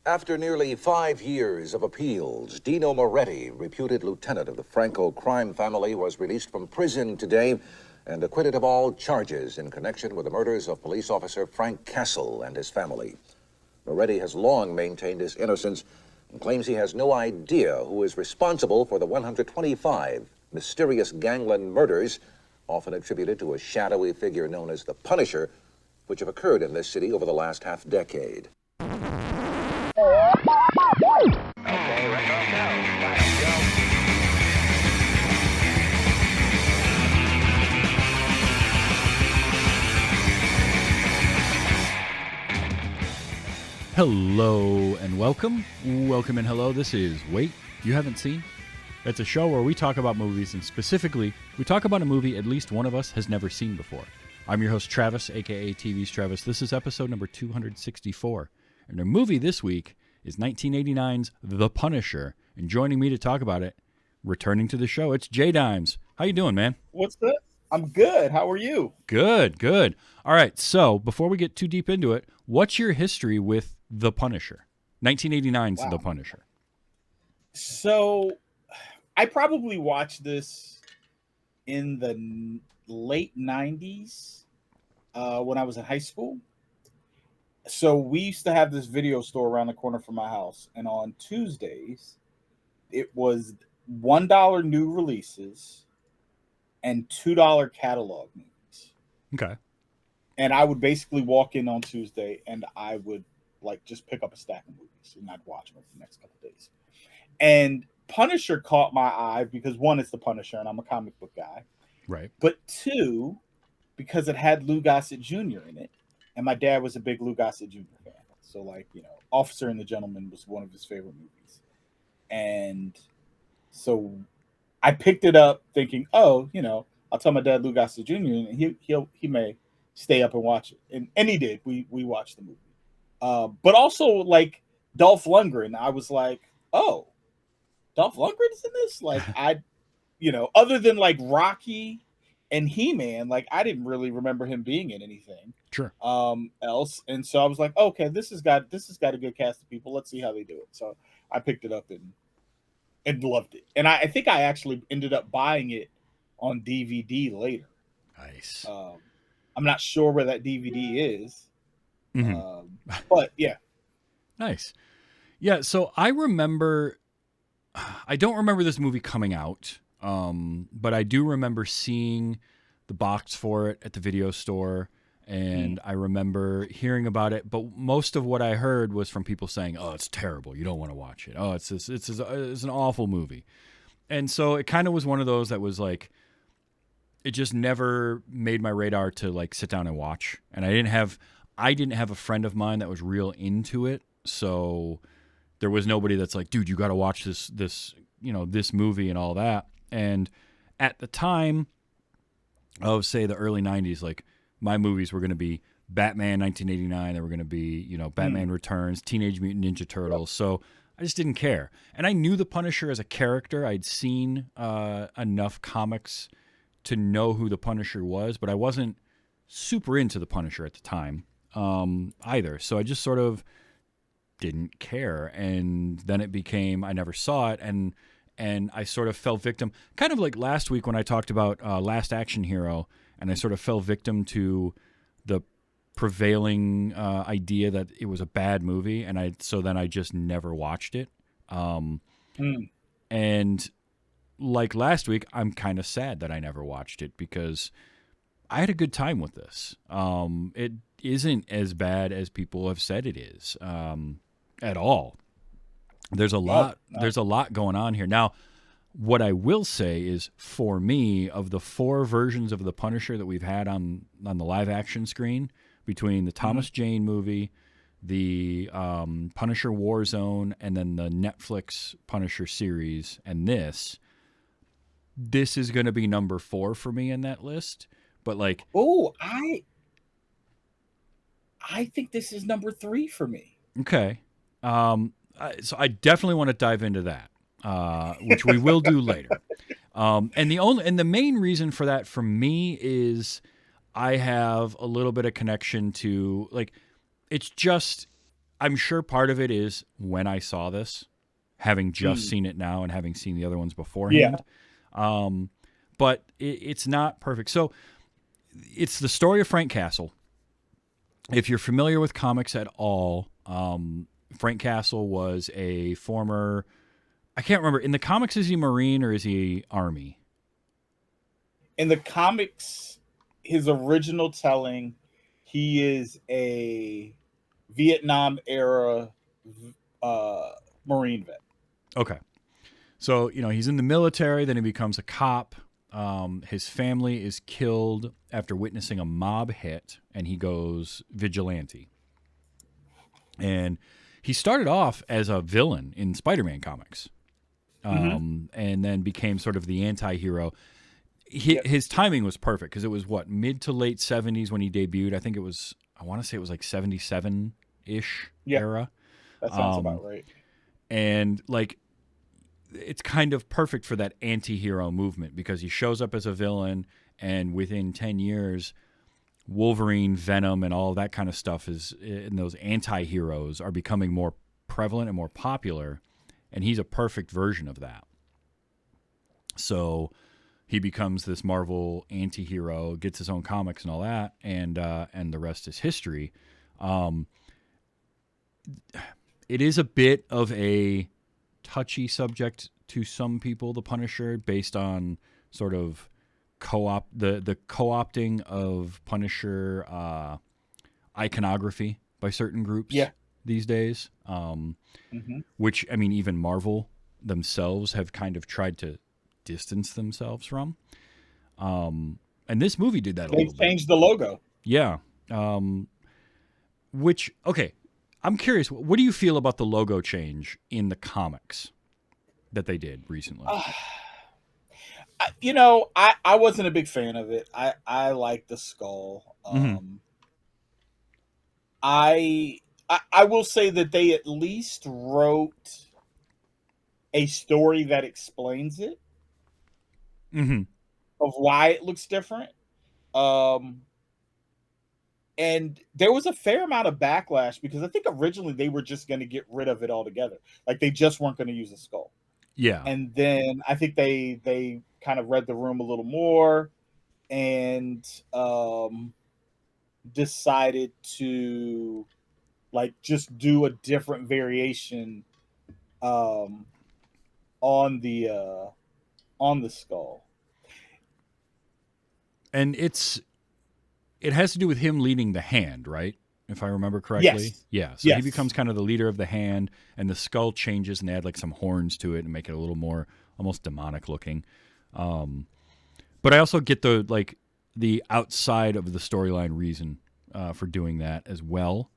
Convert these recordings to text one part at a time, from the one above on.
After nearly 5 years of appeals, Dino Moretti, reputed lieutenant of the Franco crime family, was released from prison today and acquitted of all charges in connection with the murders of police officer Frank Castle and his family. Moretti has long maintained his innocence and claims he has no idea who is responsible for the 125 mysterious gangland murders, often attributed to a shadowy figure known as the Punisher, which have occurred in this city over the last half-decade. Okay, let's all go. Let's go. Hello and welcome. Welcome and hello. This is Wait, You Haven't Seen? It's a show where we talk about movies, and specifically, we talk about a movie at least one of us has never seen before. I'm your host, Travis, aka TV's Travis. This is episode number 264. And our movie this week is 1989's The Punisher. And joining me to talk about it, returning to the show, it's JayDimes. How you doing, man? What's up? I'm good. How are you? Good, good. All right, so before we get too deep into it, what's your history with The Punisher? 1989's Wow. The Punisher. So, I probably watched this in the late 90s when I was in high school. So, we used to have this video store around the corner from my house. And on Tuesdays, it was $1 new releases and $2 catalog movies. Okay. And I would basically walk in on Tuesday and I would like just pick up a stack of movies and I'd watch them for the next couple of days. And Punisher caught my eye because one, it's the Punisher and I'm a comic book guy. Right. But two, because it had Louis Gossett Jr. in it. And my dad was a big Louis Gossett Jr. fan. So like, you know, Officer and the Gentleman was one of his favorite movies. And so I picked it up thinking, oh, you know, I'll tell my dad Louis Gossett Jr. and he may stay up and watch it. And he did. We watched the movie. But also like Dolph Lundgren, I was like, oh, Dolph Lundgren is in this? Like other than like Rocky and He-Man, like I didn't really remember him being in anything Sure. else. And so I was like, okay, this has got a good cast of people. Let's see how they do it. So I picked it up and loved it. And I think I actually ended up buying it on DVD later. Nice. I'm not sure where that DVD is. Mhm. But yeah. Nice. Yeah, so I don't remember this movie coming out, but I do remember seeing the box for it at the video store, and I remember hearing about it, but most of what I heard was from people saying, oh, it's terrible, you don't want to watch it. Oh, it's an awful movie. And so it kind of was one of those that was like, it just never made my radar to like sit down and watch. And I didn't have a friend of mine that was real into it, so there was nobody that's like, dude, you got to watch this movie and all that. And at the time of, say, the early 90s, like, my movies were going to be Batman 1989. They were going to be, Batman Returns, Teenage Mutant Ninja Turtles. So I just didn't care. And I knew the Punisher as a character. I'd seen enough comics to know who the Punisher was, but I wasn't super into the Punisher at the time either. So I just sort of didn't care. And then it became, I never saw it. And I sort of fell victim, kind of like last week when I talked about Last Action Hero, and I sort of fell victim to the prevailing idea that it was a bad movie, and then I just never watched it. And like last week, I'm kind of sad that I never watched it because I had a good time with this. It isn't as bad as people have said it is at all. There's a lot. There's a lot going on here. Now, what I will say is, for me, of the 4 versions of the Punisher that we've had on the live action screen, between the Thomas Jane movie, the Punisher Warzone, and then the Netflix Punisher series, and this is going to be number 4 for me in that list. But like, I think this is number 3 for me. Okay. So I definitely want to dive into that, which we will do later. And the main reason for that for me is I have a little bit of connection to, like, it's just I'm sure part of it is when I saw this, having just seen it now and having seen the other ones beforehand. But it's not perfect. So it's the story of Frank Castle. If you're familiar with comics at all, Frank Castle was a former, I can't remember, in the comics, is he Marine or is he Army? In the comics, his original telling, he is a Vietnam era Marine vet. Okay. So, he's in the military, then he becomes a cop. His family is killed after witnessing a mob hit, and he goes vigilante. And he started off as a villain in Spider-Man comics, and then became sort of the anti-hero. His timing was perfect because it was mid to late 70s when he debuted. I want to say it was like 77-ish era. That sounds about right. And it's kind of perfect for that anti-hero movement because he shows up as a villain, and within 10 years, Wolverine, Venom, and all that kind of stuff and those anti-heroes are becoming more prevalent and more popular, and he's a perfect version of that. So he becomes this Marvel anti-hero, gets his own comics and all that, and the rest is history. It is a bit of a touchy subject to some people, the Punisher, based on sort of the co-opting of Punisher iconography by certain groups these days. Which, I mean, even Marvel themselves have kind of tried to distance themselves from. And this movie did that a little bit. They changed the logo. Yeah. Which, okay, I'm curious, what do you feel about the logo change in the comics that they did recently? I wasn't a big fan of it. I like the skull. I will say that they at least wrote a story that explains it, of why it looks different. And there was a fair amount of backlash because I think originally they were just going to get rid of it altogether. Like they just weren't going to use a skull. Yeah. And then I think they kind of read the room a little more and decided to just do a different variation on the skull. And it has to do with him leading the Hand, right? If I remember correctly. Yes. Yeah. So he becomes kind of the leader of the Hand, and the skull changes, and they add some horns to it and make it a little more almost demonic looking. But I also get the outside of the storyline reason for doing that as well.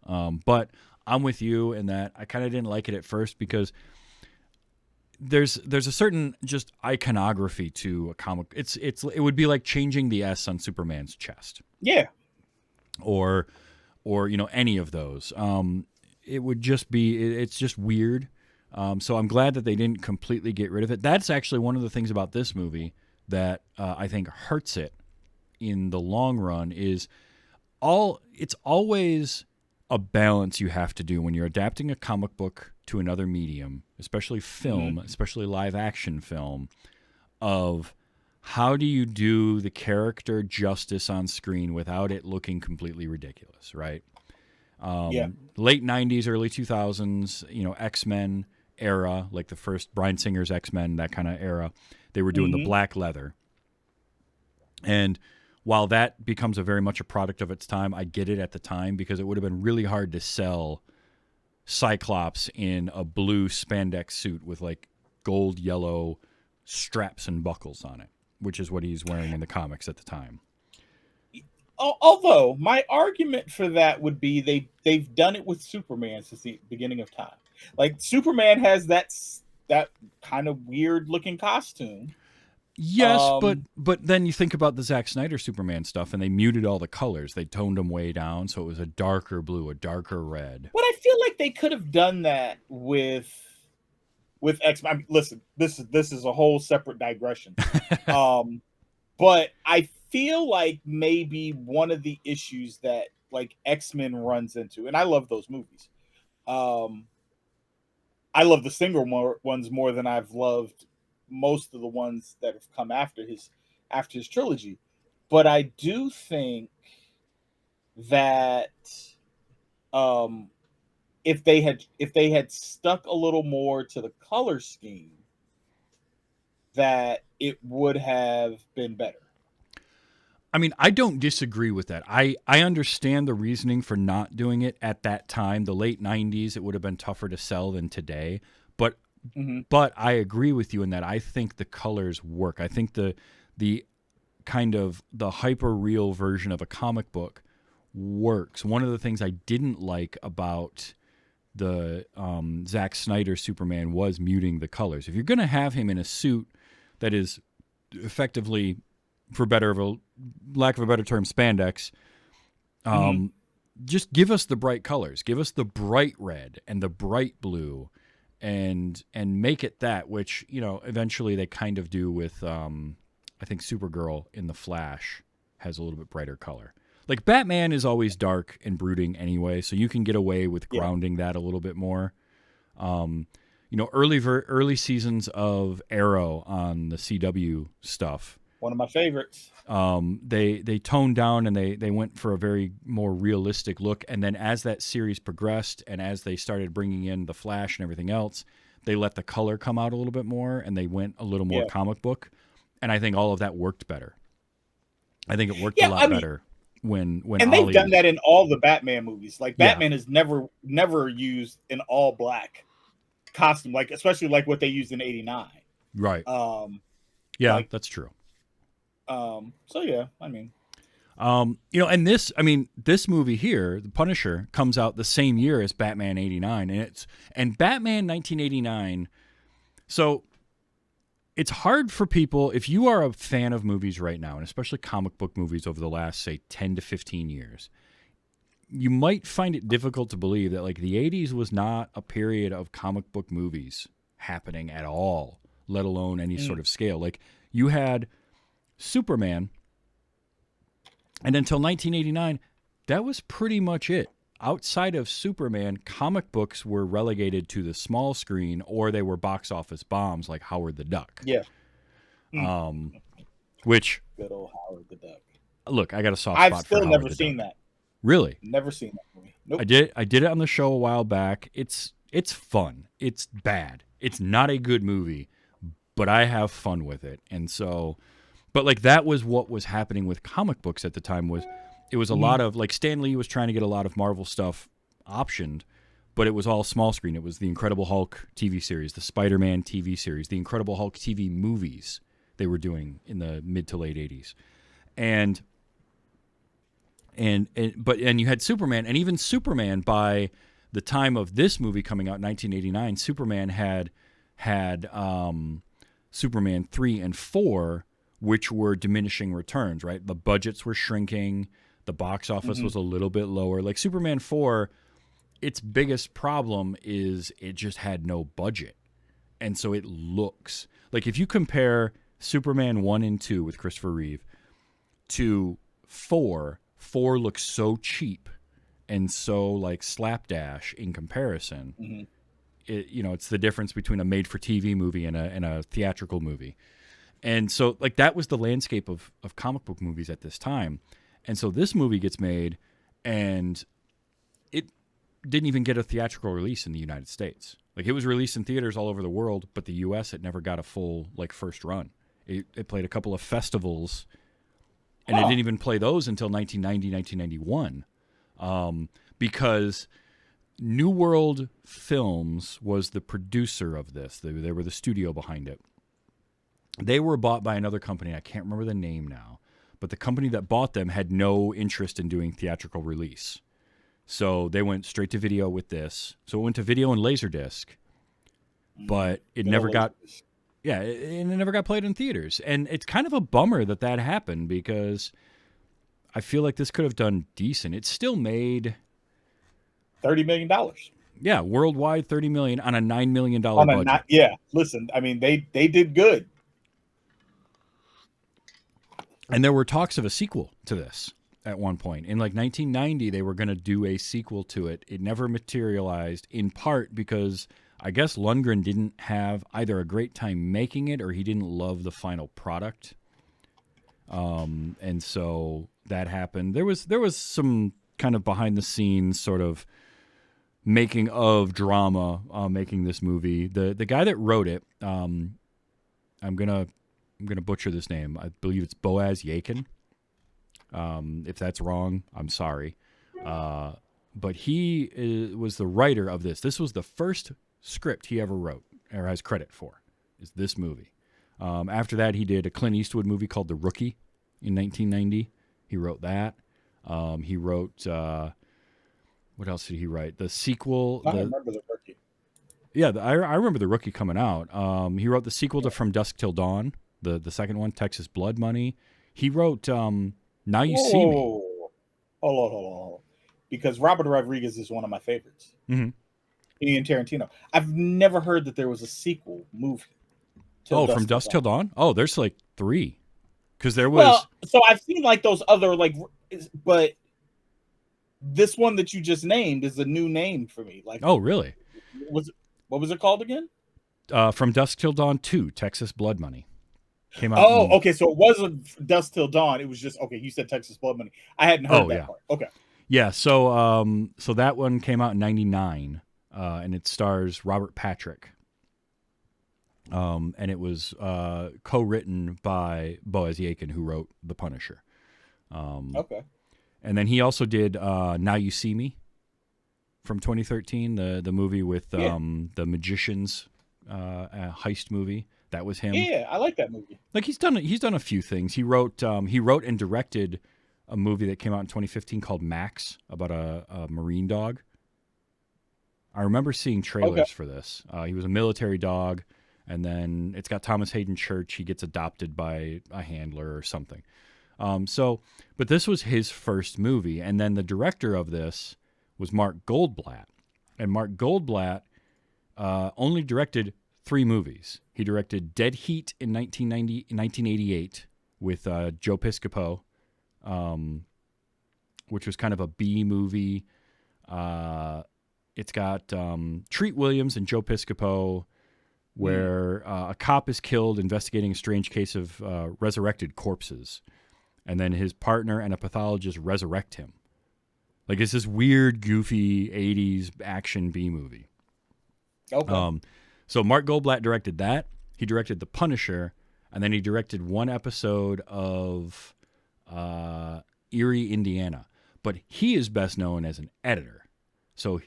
But I'm with you in that I kind of didn't like it at first because there's a certain just iconography to a comic. It would be like changing the S on Superman's chest. Yeah. Or any of those. It would just be it's just weird. So I'm glad that they didn't completely get rid of it. That's actually one of the things about this movie that I think hurts it in the long run is it's always a balance you have to do when you're adapting a comic book to another medium, especially film, especially live action film, of how do you do the character justice on screen without it looking completely ridiculous, right? Late 90s, early 2000s, X-Men era, like the first Bryan Singer's X-Men, that kind of era, they were doing the black leather. And while that becomes very much a product of its time, I get it at the time because it would have been really hard to sell Cyclops in a blue spandex suit with gold, yellow straps and buckles on it, which is what he's wearing in the comics at the time. Although my argument for that would be they've done it with Superman since the beginning of time. Superman has that kind of weird looking costume. Yes, but then you think about the Zack Snyder Superman stuff, and they muted all the colors. They toned them way down, so it was a darker blue, a darker red. But I feel like they could have done that with X-Men. I mean, listen, this is a whole separate digression. But I feel like maybe one of the issues that X-Men runs into, and I love those movies, Um, I love the ones more than I've loved most of the ones that have come after his trilogy. But I do think that um, if they had stuck a little more to the color scheme, that it would have been better. I mean, I don't disagree with that. I understand the reasoning for not doing it at that time. The late 90s, it would have been tougher to sell than today. But Mm-hmm. but I agree with you in that I think the colors work. I think the kind of the hyper real version of a comic book works. One of the things I didn't like about the Zack Snyder Superman was muting the colors. If you're going to have him in a suit that is effectively, for lack of a better term, spandex, just give us the bright colors. Give us the bright red and the bright blue, and make it that. Which eventually they kind of do with. I think Supergirl in The Flash has a little bit brighter color. Like Batman is always dark and brooding anyway, so you can get away with grounding that a little bit more. Early seasons of Arrow on the CW stuff. One of my favorites. They toned down and they went for a very more realistic look. And then as that series progressed and as they started bringing in the Flash and everything else, they let the color come out a little bit more and they went a little more comic book. And I think all of that worked better. I think it worked a lot better when and Ollie they've done that in all the Batman movies. Like Batman has never used an all black costume, like especially like what they used in '89. Right. That's true. So yeah, I mean, and this movie here, The Punisher, comes out the same year as Batman '89, and Batman 1989. So it's hard for people, if you are a fan of movies right now, and especially comic book movies over the last, say, 10 to 15 years, you might find it difficult to believe that, like, the 80s was not a period of comic book movies happening at all, let alone any sort of scale. Like, you had Superman, and until 1989, that was pretty much it. Outside of Superman, comic books were relegated to the small screen, or they were box office bombs like Howard the Duck. Yeah. Which, good old Howard the Duck. Look, I got a soft I've spot still for Howard never the seen Duck. that. Really? Never seen that movie. Nope. I did it on the show a while back. It's fun. It's bad. It's not a good movie, but I have fun with it. And so, but like that was what was happening with comic books at the time. It was a lot of, like, Stan Lee was trying to get a lot of Marvel stuff optioned, but it was all small screen. It was the Incredible Hulk TV series, the Spider-Man TV series, the Incredible Hulk TV movies they were doing in the mid to late 80s. And you had Superman, and even Superman, by the time of this movie coming out in 1989, Superman had Superman 3 and 4, which were diminishing returns, right? The budgets were shrinking. The box office was a little bit lower. Like Superman 4, its biggest problem is it just had no budget. And so it looks like, if you compare Superman 1 and 2 with Christopher Reeve to 4 looks so cheap and so like slapdash in comparison. It's the difference between a made-for-TV movie and a theatrical movie. And so, like, that was the landscape of comic book movies at this time. And so this movie gets made, and it didn't even get a theatrical release in the United States. Like, it was released in theaters all over the world, but the U.S., it never got a full, like, first run. It played a couple of festivals, and it didn't even play those until 1990, 1991, because New World Films was the producer of this. They were the studio behind it. They were bought by another company. I can't remember the name now. But the company that bought them had no interest in doing theatrical release. So they went straight to video with this. So it went to video and Laserdisc. But it never got... Yeah, it never got played in theaters. And it's kind of a bummer that happened, because I feel like this could have done decent. It still made... $30 million. Yeah, worldwide $30 million on a $9 million budget. Listen, I mean, they did good. And there were talks of a sequel to this. at one point. In like 1990, they were going to do a sequel to it. It never materialized, in part because I guess Lundgren didn't have either a great time making it or he didn't love the final product. And so that happened. There was some kind of behind the scenes sort of making of drama making this movie. The guy that wrote it, I'm gonna butcher this name. I believe it's Boaz Yakin. If that's wrong, I'm sorry. But he was the writer of this. This was the first script he ever wrote or has credit for, is this movie. After that, he did a Clint Eastwood movie called The Rookie in 1990. He wrote that. He wrote, what else did he write? The sequel. I remember The Rookie. Yeah, I remember The Rookie coming out. He wrote the sequel to From Dusk Till Dawn, the second one, Texas Blood Money. He wrote Now You See Me. Hold on. Because Robert Rodriguez is one of my favorites. Mm-hmm. He and Tarantino. I've never heard that there was a sequel movie. From Dusk Till Dawn? Oh, there's like 3. Because there was... Well, so I've seen like those other, like, but this one that you just named is a new name for me. Like, oh, really? What was it called again? From Dusk Till Dawn 2, Texas Blood Money. Came out. Oh, okay. So it wasn't Dusk Till Dawn. It was just, okay, you said Texas Blood Money. I hadn't heard that part. Okay. Yeah, so that one came out in 99, and it stars Robert Patrick. And it was co-written by Boaz Yakin, who wrote The Punisher. Okay. And then he also did Now You See Me from 2013, the movie with the magicians heist movie. That was him. Yeah, I like that movie. Like he's done a few things. He wrote and directed a movie that came out in 2015 called Max, about a Marine dog. I remember seeing trailers for this. He was a military dog, and then it's got Thomas Hayden Church. He gets adopted by a handler or something. But this was his first movie, and then the director of this was Mark Goldblatt, and Mark Goldblatt only directed 3 movies. He directed Dead Heat in 1988 with Joe Piscopo, which was kind of a B movie. It's got Treat Williams and Joe Piscopo, where a cop is killed investigating a strange case of resurrected corpses. And then his partner and a pathologist resurrect him. Like, it's this weird, goofy 80s action B movie. Okay. So Mark Goldblatt directed that. He directed The Punisher, and then he directed one episode of Erie, Indiana. But he is best known as an editor. So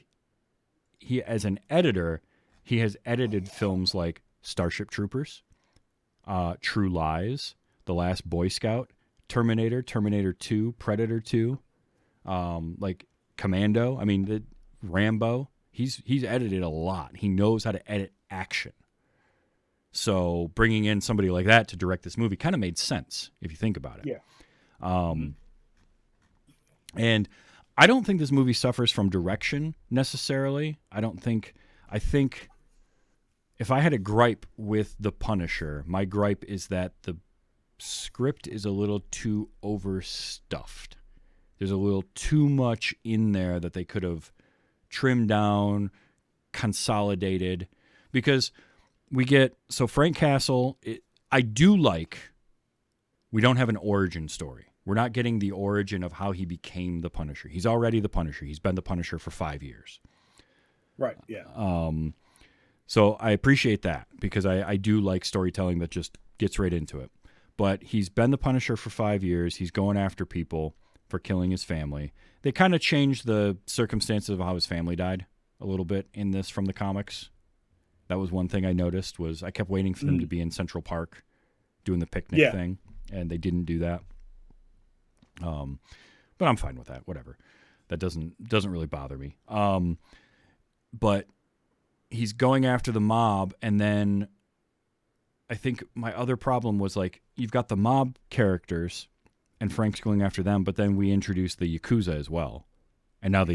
as an editor, he has edited films like Starship Troopers, True Lies, The Last Boy Scout, Terminator, Terminator 2, Predator 2, like Commando. I mean, Rambo. He's edited a lot. He knows how to edit action. So bringing in somebody like that to direct this movie kind of made sense if you think about it. Yeah. And I don't think this movie suffers from direction necessarily. I think if I had a gripe with The Punisher, my gripe is that the script is a little too overstuffed. There's a little too much in there that they could have trimmed down, consolidated, because Frank Castle, we don't have an origin story. We're not getting the origin of how he became the Punisher. He's already the Punisher. He's been the Punisher for 5 years. Right, yeah. So I appreciate that, because I do like storytelling that just gets right into it. But he's been the Punisher for 5 years. He's going after people for killing his family. They kind of changed the circumstances of how his family died a little bit in this from the comics. That was one thing I noticed, was I kept waiting for them to be in Central Park doing the picnic thing, and they didn't do that. But I'm fine with that. Whatever. That doesn't really bother me. But he's going after the mob, and then I think my other problem was, like, you've got the mob characters and Frank's going after them, but then we introduce the Yakuza as well. And now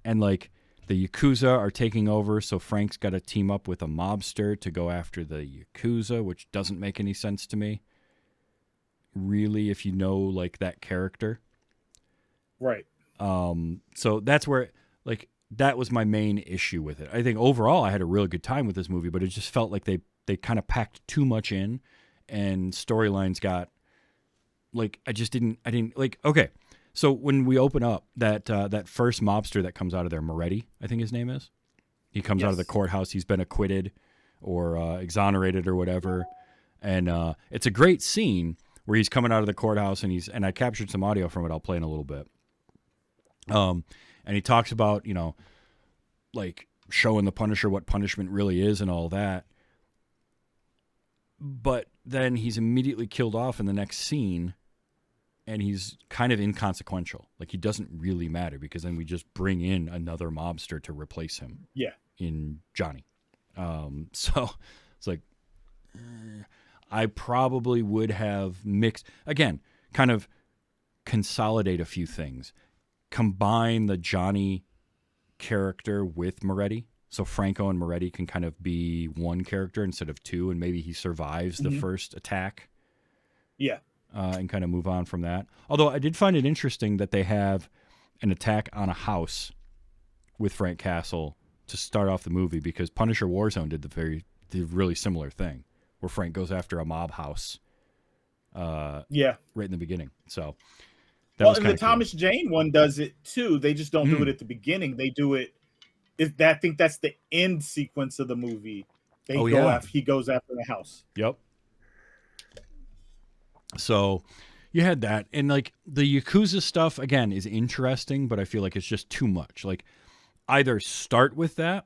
and like the Yakuza are taking over, so Frank's got to team up with a mobster to go after the Yakuza, which doesn't make any sense to me. really if you know like that character. Right. So that's where like that was my main issue with it. I think overall I had a really good time with this movie, but it just felt like they kind of packed too much in, and storylines got like I didn't like. Okay, so when we open up that first mobster that comes out of there, Moretti, I think his name is. He comes out of the courthouse. He's been acquitted or exonerated or whatever, and it's a great scene where he's coming out of the courthouse, and I captured some audio from it. I'll play in a little bit. And he talks about, you know, like showing the Punisher what punishment really is and all that. But then he's immediately killed off in the next scene, and he's kind of inconsequential. Like he doesn't really matter because then we just bring in another mobster to replace him. Yeah. In Johnny. So it's like, I probably would have mixed, again, kind of consolidate a few things. Combine the Johnny character with Moretti. So Franco and Moretti can kind of be one character instead of two, and maybe he survives the first attack. Yeah. And kind of move on from that. Although I did find it interesting that they have an attack on a house with Frank Castle to start off the movie, because Punisher Warzone did the really similar thing where Frank goes after a mob house. Right in the beginning. So that was and the cool. Thomas Jane one does it too. They just don't do it at the beginning. They do it. I think that's the end sequence of the movie. He goes after the house. Yep. So you had that, and like the Yakuza stuff again is interesting, but I feel like it's just too much. Like either start with that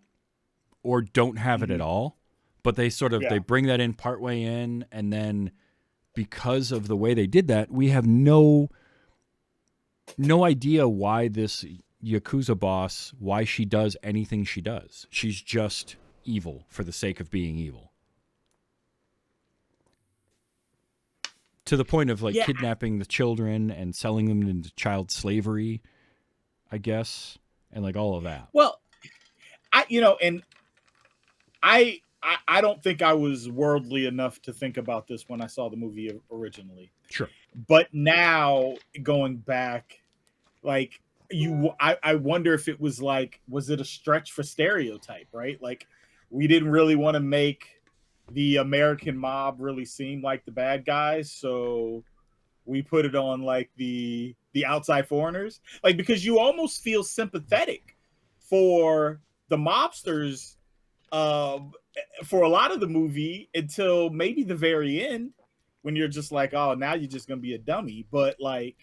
or don't have it at all. But they sort of they bring that in partway in, and then because of the way they did that, we have no idea why this Yakuza boss, why she does anything she does. She's just evil for the sake of being evil. To the point of like kidnapping the children and selling them into child slavery, I guess, and like all of that. Well, I don't think I was worldly enough to think about this when I saw the movie originally. Sure. But now going back, like I wonder if it was like, was it a stretch for stereotype, right? Like we didn't really want to make the American mob really seem like the bad guys, so we put it on like the outside foreigners, like because you almost feel sympathetic for the mobsters for a lot of the movie until maybe the very end, when you're just like, oh, now you're just gonna be a dummy. But like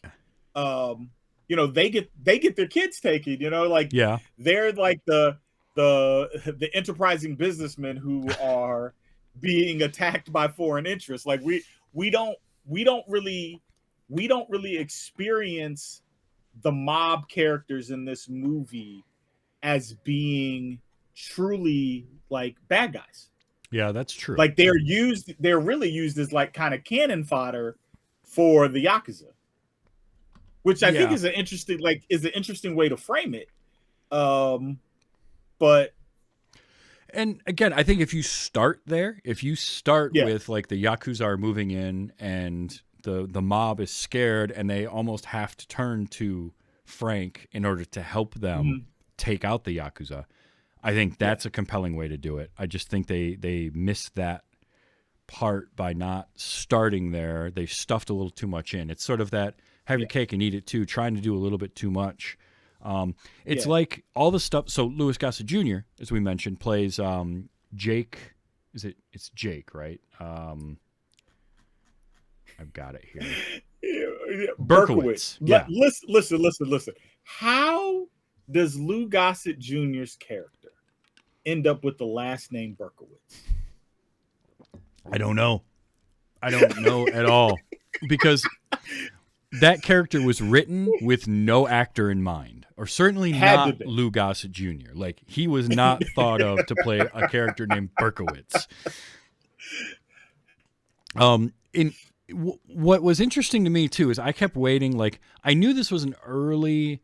they get their kids taken, like they're like the enterprising businessmen who are being attacked by foreign interests. Like we don't really experience the mob characters in this movie as being truly like bad guys. Yeah, that's true. Like they're really used as like kind of cannon fodder for the Yakuza, which I think is an interesting way to frame it. But and again, I think if you start with like the Yakuza are moving in and the mob is scared and they almost have to turn to Frank in order to help them take out the Yakuza, I think that's a compelling way to do it. I just think they missed that part by not starting there. They stuffed a little too much in. It's sort of that have your cake and eat it too, trying to do a little bit too much. It's like all the stuff. So Louis Gossett Jr., as we mentioned, plays Jake. It's Jake, right? I've got it here. Berkowitz. Yeah. Listen. How does Lou Gossett Jr.'s character end up with the last name Berkowitz? I don't know at all, because that character was written with no actor in mind, or certainly not Lou Gossett Jr. Like he was not thought of to play a character named Berkowitz. What was interesting to me too is I kept waiting. Like I knew this was an early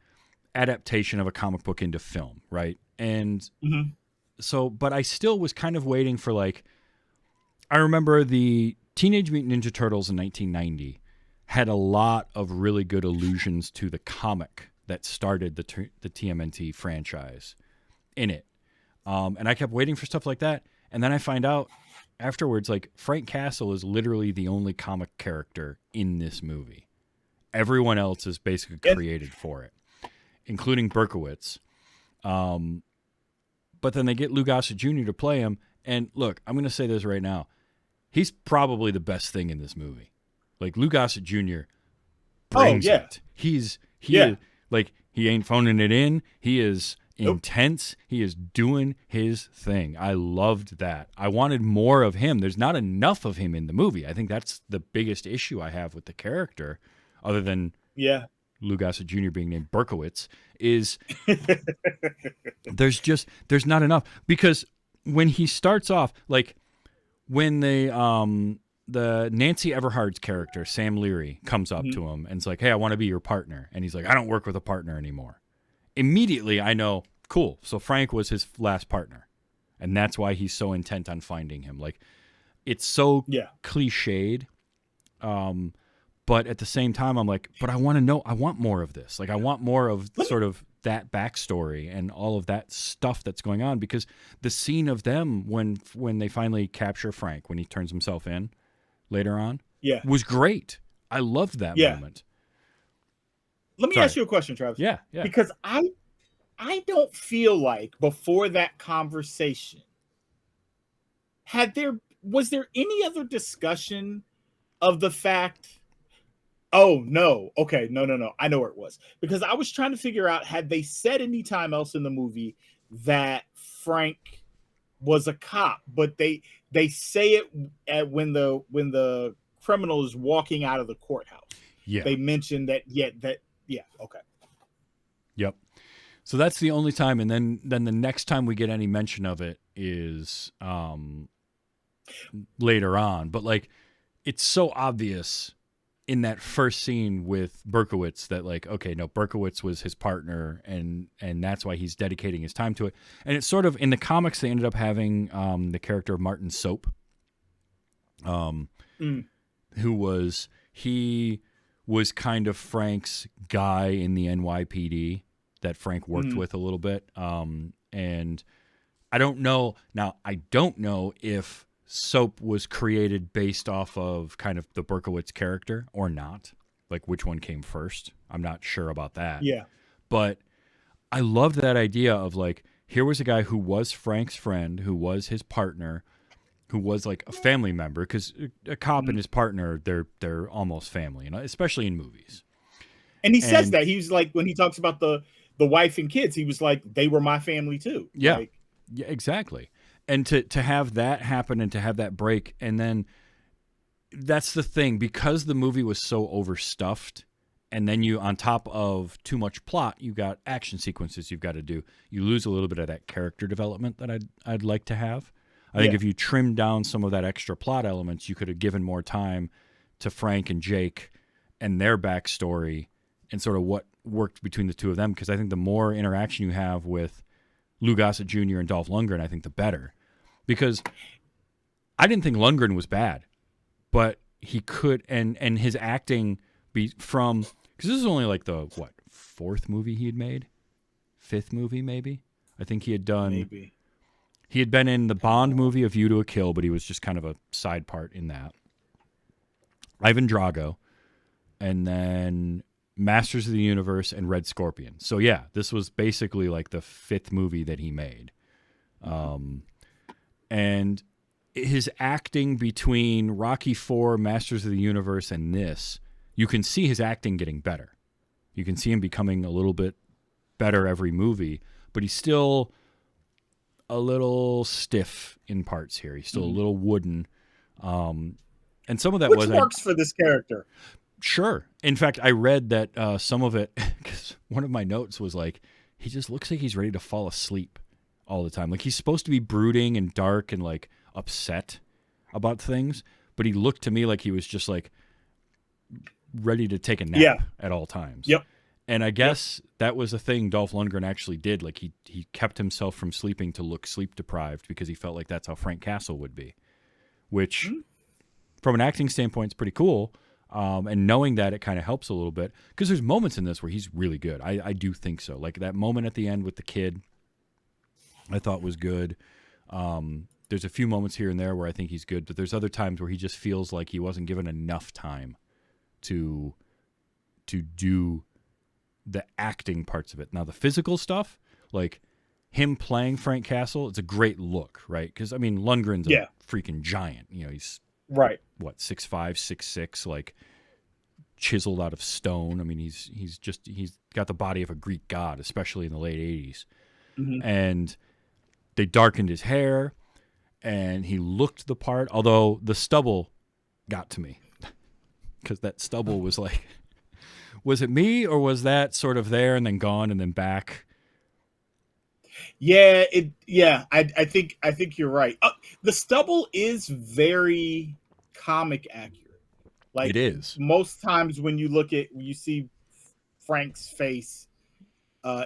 adaptation of a comic book into film, right? And so, but I still was kind of waiting for like, I remember the Teenage Mutant Ninja Turtles in 1990 had a lot of really good allusions to the comic that started the TMNT franchise in it. And I kept waiting for stuff like that. And then I find out afterwards, like, Frank Castle is literally the only comic character in this movie. Everyone else is basically created for it, including Berkowitz. But then they get Louis Gossett Jr. to play him. And look, I'm going to say this right now. He's probably the best thing in this movie. Like, Louis Gossett Jr. brings it. He is, like, he ain't phoning it in. He is intense. He is doing his thing. I loved that. I wanted more of him. There's not enough of him in the movie. I think that's the biggest issue I have with the character, other than Louis Gossett Jr. being named Berkowitz, is there's not enough. Because when he starts off, like, when the Nancy Everhard's character, Sam Leary, comes up to him and it's like, hey, I want to be your partner. And he's like, I don't work with a partner anymore. Immediately, I know, cool. So Frank was his last partner. And that's why he's so intent on finding him. Like, it's so cliched. But at the same time, I'm like, but I want to know, I want more of this. Like, I want more of sort of that backstory and all of that stuff that's going on, because the scene of them when they finally capture Frank, when he turns himself in later on, was great. I loved that moment. Let me ask you a question, Travis. Yeah. Because I don't feel like before that conversation, was there any other discussion of the fact? Oh, no. Okay. No. I know where it was. Because I was trying to figure out, had they said any time else in the movie that Frank was a cop, but they say it when the criminal is walking out of the courthouse. Yeah. They mentioned that, okay. Yep. So that's the only time. And then the next time we get any mention of it is later on. But, like, it's so obvious in that first scene with Berkowitz that, like, okay, no, Berkowitz was his partner, and that's why he's dedicating his time to it. And it's sort of, in the comics, they ended up having the character of Martin Soap, who was kind of Frank's guy in the NYPD that Frank worked with a little bit. And I don't know if Soap was created based off of kind of the Berkowitz character or not, like which one came first. I'm not sure about that. Yeah. But I loved that idea of, like, here was a guy who was Frank's friend, who was his partner, who was like a family member, because a cop and his partner, they're almost family, you know, especially in movies. And he says that. He's like, when he talks about the wife and kids, he was like, they were my family too. Yeah. Like, yeah, exactly. And to have that happen and to have that break, and then that's the thing, because the movie was so overstuffed, and then you, on top of too much plot, you got action sequences you've got to do. You lose a little bit of that character development that I'd like to have. I think if you trimmed down some of that extra plot elements, you could have given more time to Frank and Jake and their backstory and sort of what worked between the two of them. Because I think the more interaction you have with Louis Gossett Jr. and Dolph Lundgren, I think the better. Because I didn't think Lundgren was bad, but he could, and his acting be from, because this is only like the, fourth movie he had made? Fifth movie, maybe? I think he had done, maybe. He had been in the Bond movie, A View to a Kill, but he was just kind of a side part in that. Ivan Drago, and then Masters of the Universe and Red Scorpion. So yeah, this was basically like the fifth movie that he made. And his acting between Rocky IV, Masters of the Universe, and this, you can see his acting getting better. You can see him becoming a little bit better every movie, but he's still a little stiff in parts here. He's still a little wooden. And some of that works for this character. Sure. In fact, I read that some of it, because one of my notes was like, he just looks like he's ready to fall asleep all the time. Like, he's supposed to be brooding and dark and like upset about things, but he looked to me like he was just like ready to take a nap at all times. Yep. And I guess that was a thing Dolph Lundgren actually did. Like, he kept himself from sleeping to look sleep deprived because he felt like that's how Frank Castle would be, which from an acting standpoint is pretty cool. And knowing that, it kind of helps a little bit because there's moments in this where he's really good. I do think so. Like that moment at the end with the kid, I thought was good. There's a few moments here and there where I think he's good, but there's other times where he just feels like he wasn't given enough time to do the acting parts of it. Now the physical stuff, like him playing Frank Castle, it's a great look, right? Because I mean, Lundgren's a freaking giant. You know, he's right. What, 6'5", 6'6", like chiseled out of stone. I mean, he's got the body of a Greek god, especially in the late 80s. Mm-hmm. And they darkened his hair, and he looked the part. Although the stubble got to me, because that stubble was like, was it me or was that sort of there and then gone and then back? Yeah, I think you're right. The stubble is very comic accurate. Like it is. Most times when you see Frank's face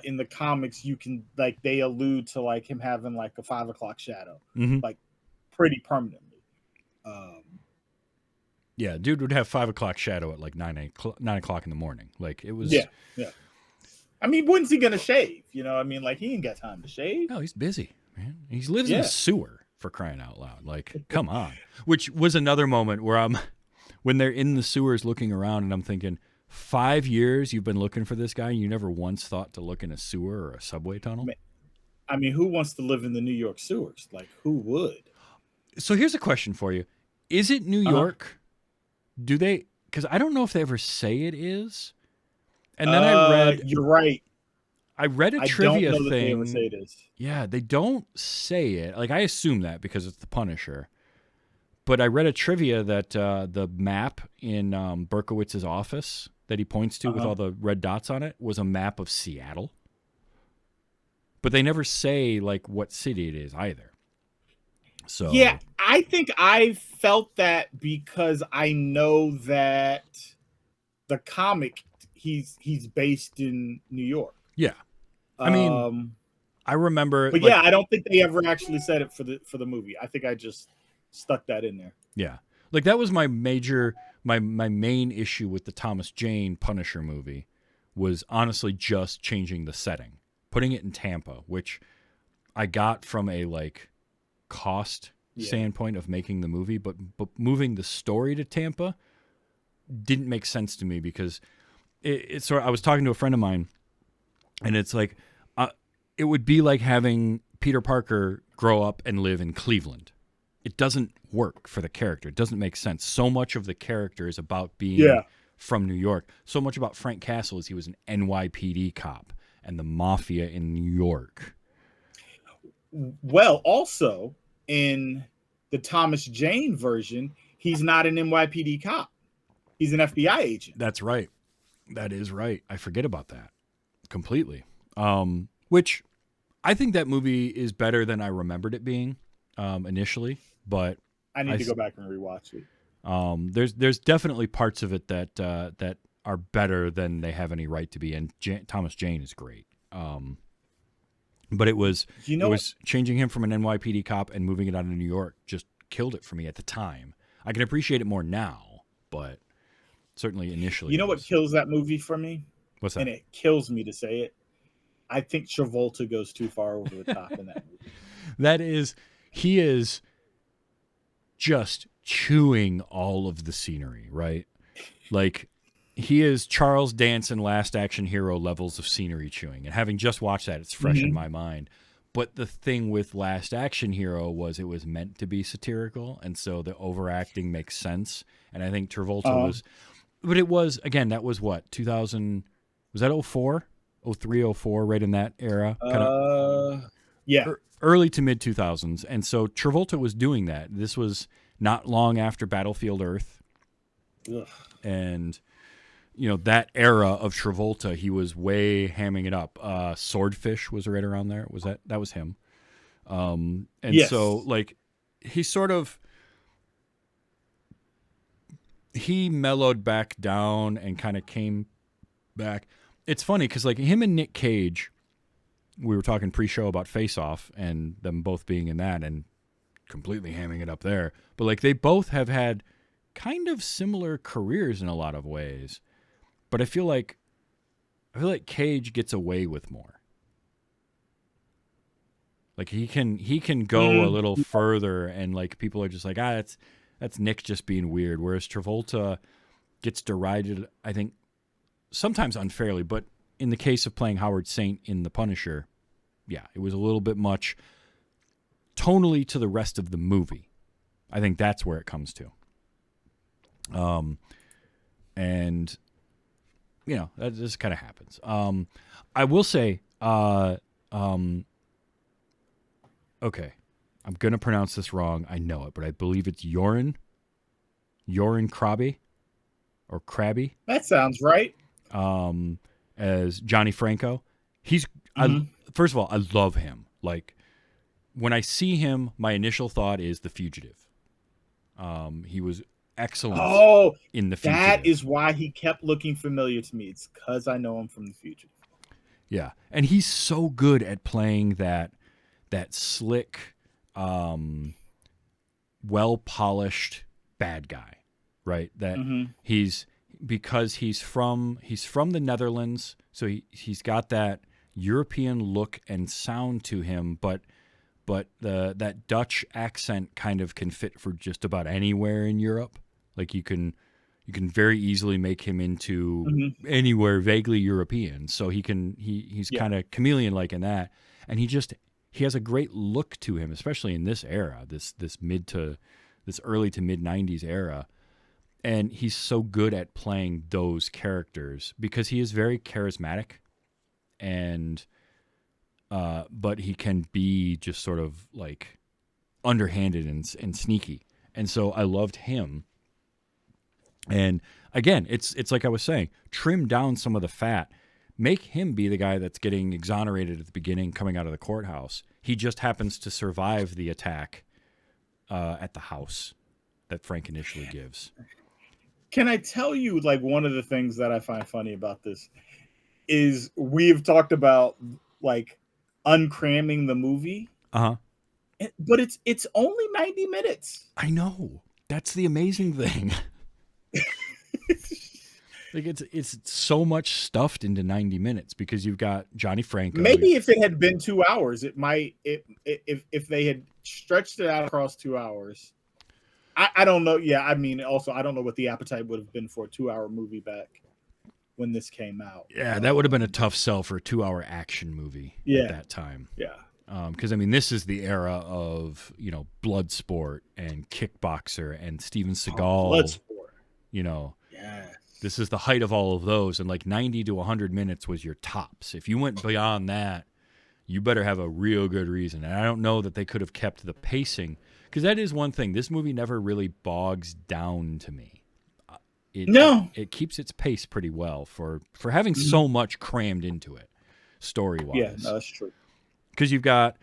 in the comics, you can like they allude to like him having like a 5 o'clock shadow, like pretty permanently. Yeah, dude would have 5 o'clock shadow at like 9 o'clock in the morning. Like it was. Yeah. I mean, when's he gonna shave? You know, I mean, like he ain't got time to shave. No, he's busy, man. He lives in a sewer, for crying out loud. Like, come on. Which was another moment where when they're in the sewers looking around, and I'm thinking, 5 years you've been looking for this guy, and you never once thought to look in a sewer or a subway tunnel. I mean, who wants to live in the New York sewers? Like, who would? So here's a question for you: is it New York? Do they? Because I don't know if they ever say it is. And then I read. You're right. I read a trivia don't know thing. That they ever say it is. Yeah, they don't say it. Like I assume that because it's the Punisher. But I read a trivia that the map in Berkowitz's office that he points to with all the red dots on it was a map of Seattle. But they never say like what city it is either. So yeah, I think I felt that because I know that the comic he's based in New York. Yeah, I mean, I remember, but yeah, I don't think they ever actually said it for the movie. I think I just stuck that in there. Yeah, like that was my main issue with the Thomas Jane Punisher movie was honestly just changing the setting, putting it in Tampa, which I got from a like cost standpoint of making the movie, but moving the story to Tampa didn't make sense to me because it's sort of, I was talking to a friend of mine, and it's like it would be like having Peter Parker grow up and live in Cleveland. It doesn't work for the character. It doesn't make sense. So much of the character is about being from New York. So much about Frank Castle is he was an NYPD cop and the mafia in New York. Well, also in the Thomas Jane version, he's not an NYPD cop. He's an FBI agent. That's right. That is right. I forget about that completely. Which I think that movie is better than I remembered it being initially, but I need to go back and rewatch it. There's definitely parts of it that are better than they have any right to be, and Thomas Jane is great. But it was changing him from an NYPD cop and moving it out of New York just killed it for me at the time. I can appreciate it more now, but certainly initially. You know what kills that movie for me? What's that? And it kills me to say it. I think Travolta goes too far over the top in that movie. He is just chewing all of the scenery, right? Like he is Charles Dance in Last Action Hero levels of scenery chewing. And having just watched that, it's fresh in my mind. But the thing with Last Action Hero was it was meant to be satirical, and so the overacting makes sense. And I think Travolta was, but it was, again, that was what, 2000, was that 04? 03, 04, right in that era? Early to mid 2000s. And so Travolta was doing that. This was not long after Battlefield Earth. Ugh. And, you know, that era of Travolta, he was way hamming it up. Swordfish was right around there. That was him. And yes. So, like, he mellowed back down and kind of came back. It's funny because, like, him and Nick Cage, we were talking pre-show about Face Off and them both being in that and completely hamming it up there. But, like, they both have had kind of similar careers in a lot of ways, but I feel like Cage gets away with more. Like he can go a little further, and like people are just like, that's Nick just being weird. Whereas Travolta gets derided, I think, sometimes unfairly, but in the case of playing Howard Saint in The Punisher, yeah, it was a little bit much tonally to the rest of the movie. I think that's where it comes to. And you know, that just kind of happens. I will say, okay, I'm going to pronounce this wrong. I know it, but I believe it's Joran Krabi or Krabby. That sounds right. As Johnny Franco. First of all, I love him. Like, when I see him, my initial thought is The Fugitive. He was excellent in The Fugitive. That is why he kept looking familiar to me. It's because I know him from The Fugitive. Yeah, and he's so good at playing that slick, well-polished bad guy, right? That because he's from the Netherlands, so he's got that European look and sound to him, but that Dutch accent kind of can fit for just about anywhere in Europe. Like you can very easily make him into anywhere vaguely European. So he's kind of chameleon-like in that, and he has a great look to him, especially in this era, this early to mid 90s era. And he's so good at playing those characters because he is very charismatic, and but he can be just sort of like underhanded and sneaky. And so I loved him. And again, it's like I was saying, trim down some of the fat. Make him be the guy that's getting exonerated at the beginning, coming out of the courthouse. He just happens to survive the attack at the house that Frank initially gives. Can I tell you, like, one of the things that I find funny about this is we've talked about, like, uncramming the movie. Uh-huh. But it's only 90 minutes. I know. That's the amazing thing. Like it's so much stuffed into 90 minutes because you've got Johnny Franco. Maybe if it had been 2 hours, it might. If they had stretched it out across 2 hours, I don't know. Yeah, I mean, also I don't know what the appetite would have been for a 2-hour movie back when this came out. Yeah, that would have been a tough sell for a 2-hour action movie at that time. Yeah, because I mean, this is the era of Bloodsport and Kickboxer and Steven Seagal. Bloodsport. Yeah. This is the height of all of those, and like 90 to 100 minutes was your tops. If you went beyond that, you better have a real good reason. And I don't know that they could have kept the pacing, because that is one thing. This movie never really bogs down to me. It keeps its pace pretty well for having so much crammed into it, story-wise. Yeah, no, that's true. Because you've got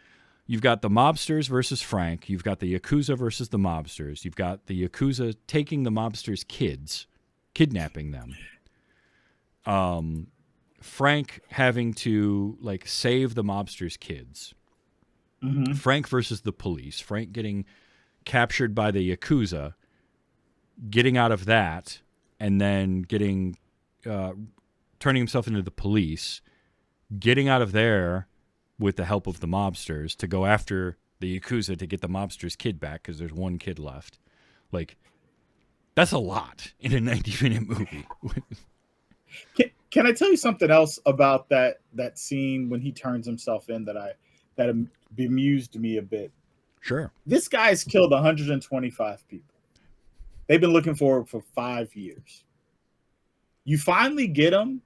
the mobsters versus Frank. You've got the Yakuza versus the mobsters. You've got the Yakuza taking the mobsters' kids, kidnapping them. Frank having to like save the mobsters' kids. Mm-hmm. Frank versus the police. Frank getting captured by the Yakuza, getting out of that, and then turning himself into the police, getting out of there with the help of the mobsters to go after the Yakuza to get the mobster's kid back because there's one kid left. Like, that's a lot in a 90-minute movie. Can I tell you something else about that scene when he turns himself in that bemused me a bit? Sure. This guy's killed 125 people. They've been looking for him for 5 years. You finally get him,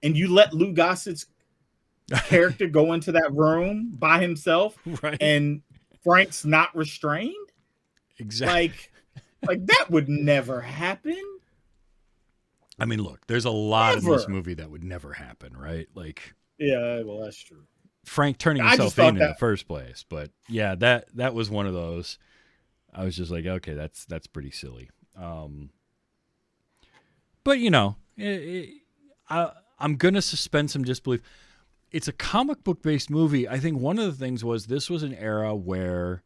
and you let Lou Gossett's character go into that room by himself, right? And Frank's not restrained. Exactly. Like that would never happen. I mean, look, there's a lot of this movie that would never happen, right? Like, yeah, well, that's true. Frank turning himself in the first place, but yeah, that was one of those. I was just like, okay, that's pretty silly. But I'm gonna suspend some disbelief. It's a comic book based movie. I think one of the things was this was an era where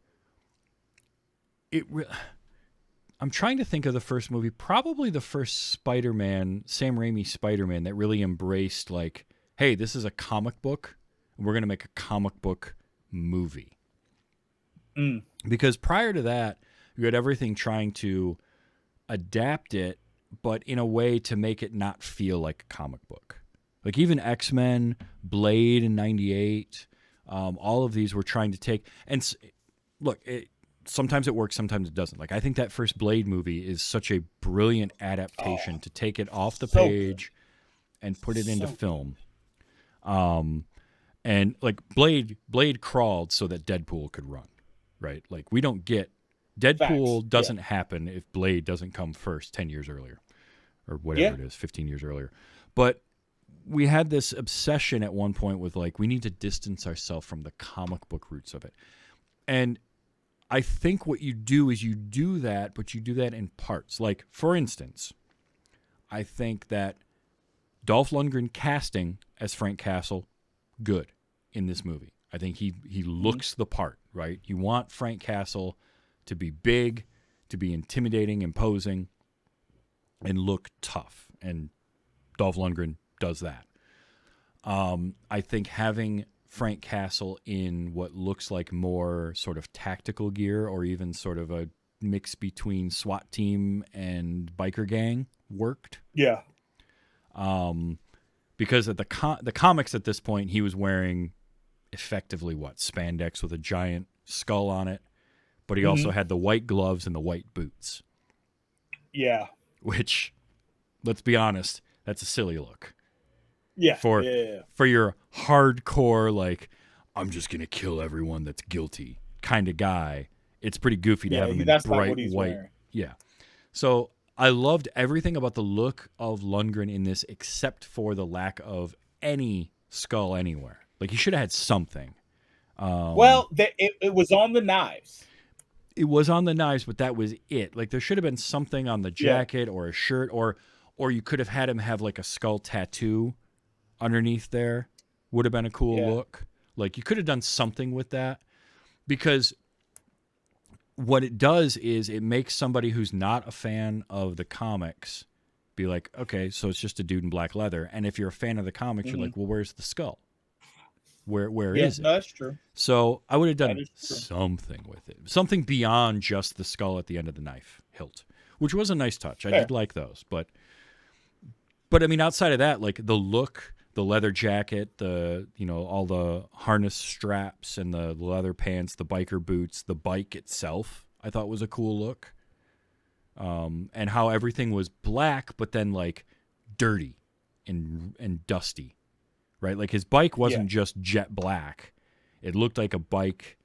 I'm trying to think of the first movie, probably the first Spider-Man, Sam Raimi Spider-Man, that really embraced like, hey, this is a comic book. We're going to make a comic book movie. Because prior to that, you had everything trying to adapt it, but in a way to make it not feel like a comic book. Like even X-Men, Blade in 98, all of these were trying to take... And look, sometimes it works, sometimes it doesn't. Like I think that first Blade movie is such a brilliant adaptation to take it off the page and put it into film. And like Blade crawled so that Deadpool could run, right? Like we don't get... Deadpool doesn't happen if Blade doesn't come first 10 years earlier or whatever it is, 15 years earlier. But we had this obsession at one point with like, we need to distance ourselves from the comic book roots of it. And I think what you do is you do that, but you do that in parts. Like, for instance, I think that Dolph Lundgren casting as Frank Castle, good in this movie. I think he looks the part, right? You want Frank Castle to be big, to be intimidating, imposing, and look tough. And Dolph Lundgren does that. I think having Frank Castle in what looks like more sort of tactical gear or even sort of a mix between SWAT team and biker gang worked. Yeah. Because at the comics at this point, he was wearing effectively spandex with a giant skull on it. But he also had the white gloves and the white boots. Yeah. Which, let's be honest, that's a silly look. Yeah. For your hardcore, like, I'm just going to kill everyone that's guilty kind of guy. It's pretty goofy to have him in bright white. Wearing. Yeah. So I loved everything about the look of Lundgren in this except for the lack of any skull anywhere. Like, he should have had something. It was on the knives. It was on the knives, but that was it. Like there should have been something on the jacket or a shirt, or you could have had him have like a skull tattoo underneath there. Would have been a cool look. Like you could have done something with that, because what it does is it makes somebody who's not a fan of the comics be like, okay, so it's just a dude in black leather. And if you're a fan of the comics, you're like, well, where's the skull? Where is it? That's true. So I would have done something with it. Something beyond just the skull at the end of the knife hilt, which was a nice touch. I did like those. But I mean, outside of that, like the look, the leather jacket, all the harness straps and the leather pants, the biker boots, the bike itself, I thought was a cool look. And how everything was black, but then like dirty and dusty. Right, like his bike wasn't just jet black; it looked like a bike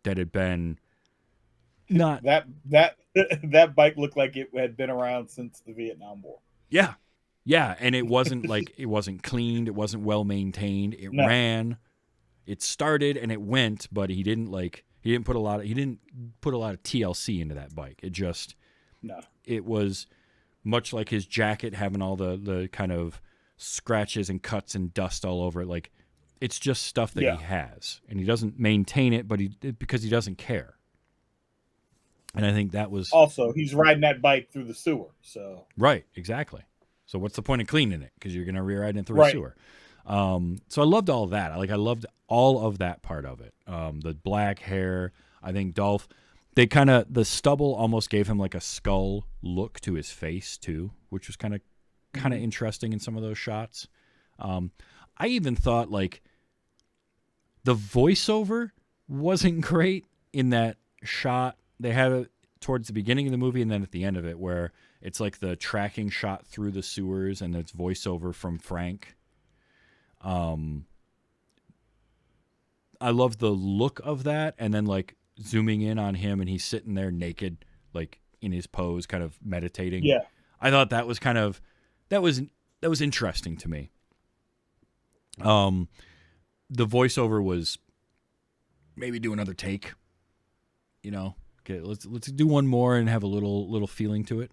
that had been not that bike looked like it had been around since the Vietnam War. Yeah, and it wasn't like it wasn't cleaned, it wasn't well maintained. It ran, it started and it went, but he didn't put a lot of TLC into that bike. It was much like his jacket having all the kind of scratches and cuts and dust all over it. Like it's just stuff that he has, and he doesn't maintain it, but because he doesn't care. And I think that was also he's riding that bike through the sewer. So right, exactly. So what's the point of cleaning it? Because you're going to ride it through a sewer. So I loved all of that. I loved all of that part of it. The black hair. I think Dolph. The stubble almost gave him like a skull look to his face too, which was kind of interesting in some of those shots. I even thought like the voiceover wasn't great in that shot. They have it towards the beginning of the movie and then at the end of it where it's like the tracking shot through the sewers and it's voiceover from Frank. I love the look of that, and then like zooming in on him and he's sitting there naked, like in his pose, kind of meditating. Yeah. I thought that was kind of that was interesting to me. The voiceover was maybe do another take. Okay, let's do one more and have a little feeling to it.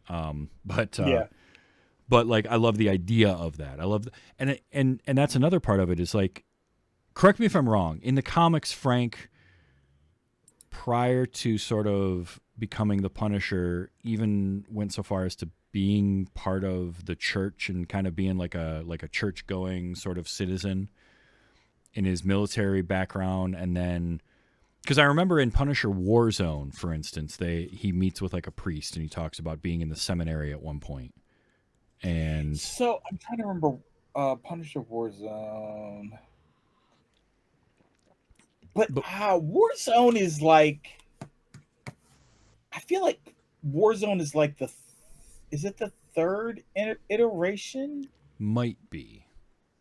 But like I love the idea of that. I love and that's another part of it is like, correct me if I'm wrong. In the comics, Frank, prior to sort of becoming the Punisher even went so far as to being part of the church and kind of being like a church going sort of citizen in his military background. And then, because I remember in Punisher Warzone, for instance, he meets with like a priest and he talks about being in the seminary at one point. And so I'm trying to remember Punisher Warzone. But Warzone is like, I feel like Warzone is like is it the third iteration? might be.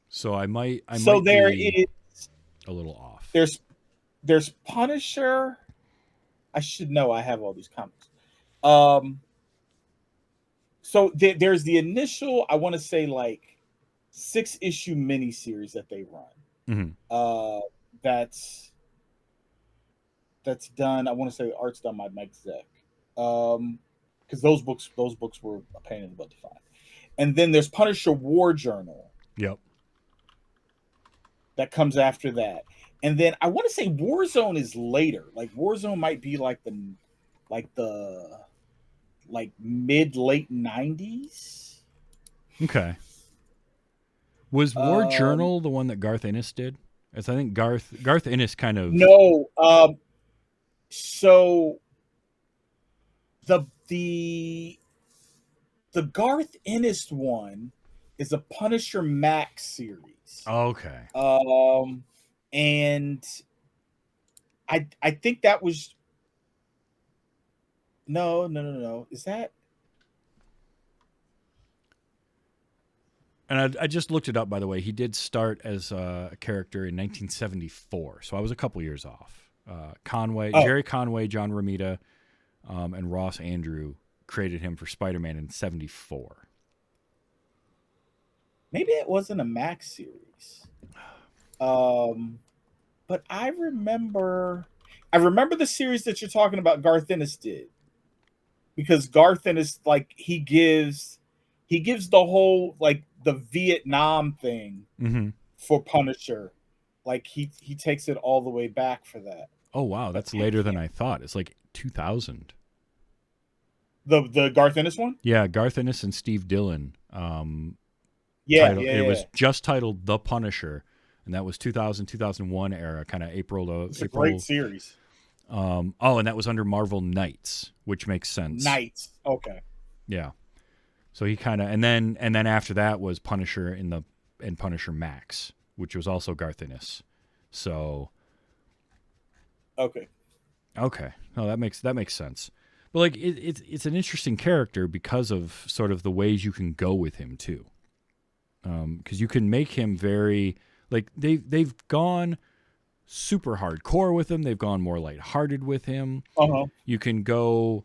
So I might there be is a little off. There's Punisher. I should know. I have all these comics. So there's the initial, I want to say like 6-issue miniseries that they run. Mm-hmm. That's done. I want to say the art's done by Mike Zeck. Because those books were a pain in the butt to find. And then there's Punisher War Journal. Yep. That comes after that. And then I want to say Warzone is later. Like Warzone might be like the mid-late 90s. Okay. Was War Journal the one that Garth Ennis did? As I think Garth Ennis kind of No. So the Garth Ennis one is a Punisher Max series. Okay. And I think that was no. Is that? And I just looked it up, by the way. He did start as a character in 1974, so I was a couple years off. Jerry Conway, John Romita, and Ross Andrew created him for Spider-Man in 74. Maybe it wasn't a Max series. But I remember the series that you're talking about Garth Ennis did. Because Garth Ennis, like, he gives the whole, like, the Vietnam thing for Punisher. Like, he takes it all the way back for that. Oh, wow. That's later than I thought. It's like 2000. The Garth Ennis one? Yeah, Garth Ennis and Steve Dillon. It was just titled The Punisher, and that was 2000, 2001 era, kind of April to It's a April. great series. And that was under Marvel Knights, which makes sense. Knights. Okay. Yeah. So he kind of, and then after that was Punisher in Punisher Max, which was also Garth Ennis. So. Okay. No, that makes sense. But like it's an interesting character because of sort of the ways you can go with him too. Because you can make him very, like, they've gone super hardcore with him. They've gone more lighthearted with him. You can go,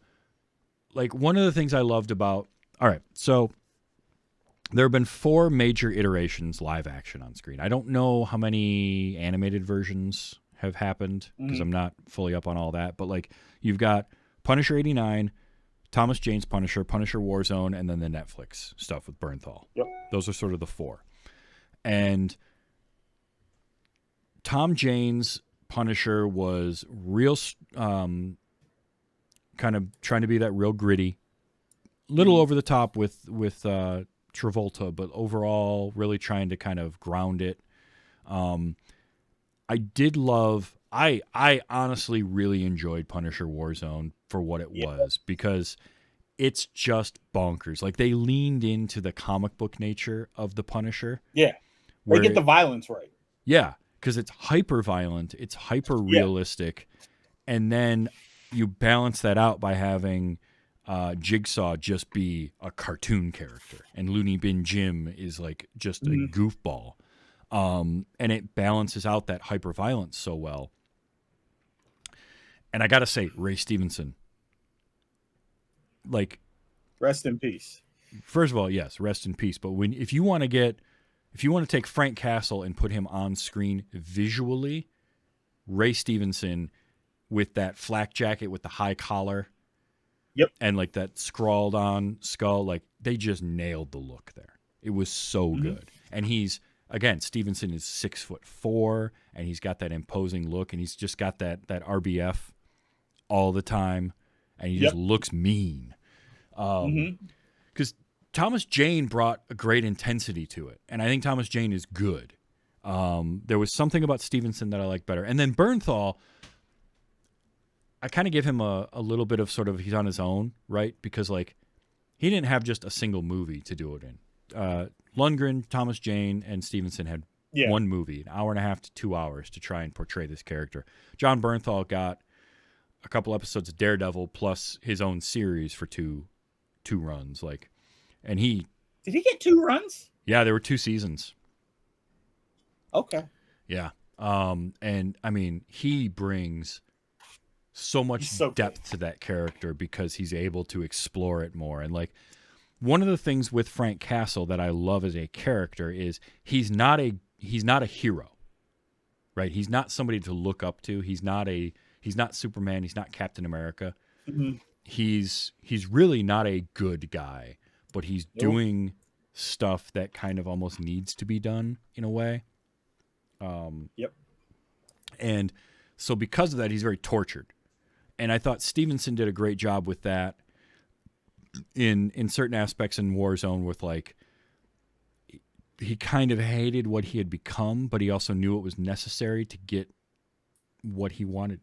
like, one of the things I loved about, all right, so there have been 4 major iterations live action on screen. I don't know how many animated versions have happened because I'm not fully up on all that. But, like, you've got Punisher 89, Thomas Jane's Punisher, Punisher Warzone, and then the Netflix stuff with Bernthal. Yep. Those are sort of the 4. And Tom Jane's Punisher was real, kind of trying to be that real gritty, little over the top with Travolta, but overall really trying to kind of ground it. I did love. I honestly really enjoyed Punisher Warzone for what it was, because it's just bonkers. Like, they leaned into the comic book nature of the Punisher. Yeah, they get the violence right. Yeah, because it's hyper violent, it's hyper realistic, and then you balance that out by having Jigsaw just be a cartoon character, and Looney Bin Jim is like just a goofball, and it balances out that hyper violence so well. And I gotta say, Ray Stevenson, like, rest in peace. First of all, yes, rest in peace. But if you want to take Frank Castle and put him on screen visually, Ray Stevenson with that flak jacket with the high collar, and like that scrawled on skull, like, they just nailed the look there. It was so good. And Stevenson is 6'4", and he's got that imposing look, and he's just got that RBF all the time, and he just looks mean. Because Thomas Jane brought a great intensity to it, and I think Thomas Jane is good. There was something about Stevenson that I like better. And then Bernthal, I kind of give him a little bit of sort of, he's on his own, right? Because, like, he didn't have just a single movie to do it in. Lundgren, Thomas Jane, and Stevenson had one movie, an hour and a half to 2 hours to try and portray this character. John Bernthal got a couple episodes of Daredevil plus his own series for two runs. Like, and he... Did he get 2 runs? Yeah, there were 2 seasons. Okay. Yeah. And I mean, he brings so much depth to that character because he's able to explore it more. And like, one of the things with Frank Castle that I love as a character is he's not a hero, right? He's not somebody to look up to. He's not Superman. He's not Captain America. Mm-hmm. He's really not a good guy, but he's doing stuff that kind of almost needs to be done in a way. And so because of that, he's very tortured. And I thought Stevenson did a great job with that in certain aspects in Warzone with, like, he kind of hated what he had become, but he also knew it was necessary to get what he wanted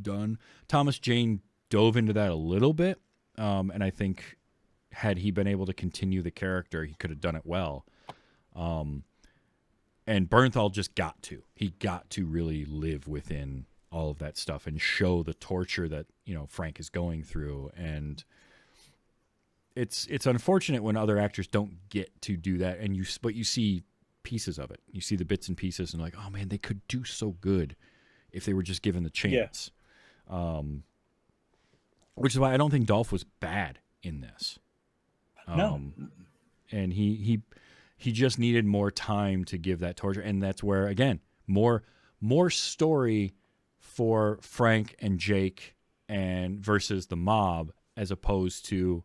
done. Thomas Jane dove into that a little bit. And I think had he been able to continue the character, he could have done it well. And Bernthal just got to. He got to really live within all of that stuff and show the torture that, you know, Frank is going through. And it's unfortunate when other actors don't get to do that, but you see pieces of it. You see the bits and pieces and like, oh man, they could do so good if they were just given the chance. Which is why I don't think Dolph was bad in this. No. And he just needed more time to give that torture. And that's where, again, more story for Frank and Jake and versus the mob, as opposed to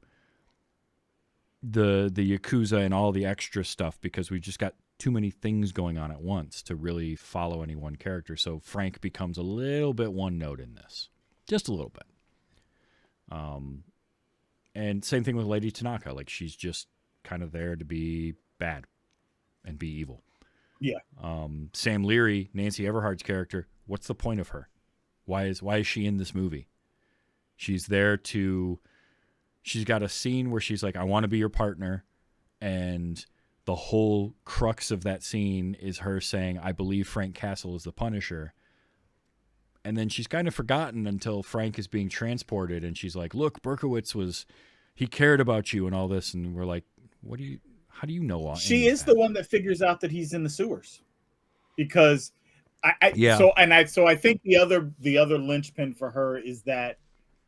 the Yakuza and all the extra stuff, because we just got too many things going on at once to really follow any one character. So Frank becomes a little bit one note in this, just a little bit. And same thing with Lady Tanaka. Like, she's just kind of there to be bad and be evil. Yeah. Sam Leary, Nancy Everhard's character, what's the point of her? Why is she in this movie? She's there to... She's got a scene where she's like, I want to be your partner. And the whole crux of that scene is her saying, I believe Frank Castle is the Punisher. And then she's kind of forgotten until Frank is being transported. And she's like, look, Berkowitz he cared about you and all this. And we're like, how do you know all She is the one that figures out that he's in the sewers. Because I think the other linchpin for her is that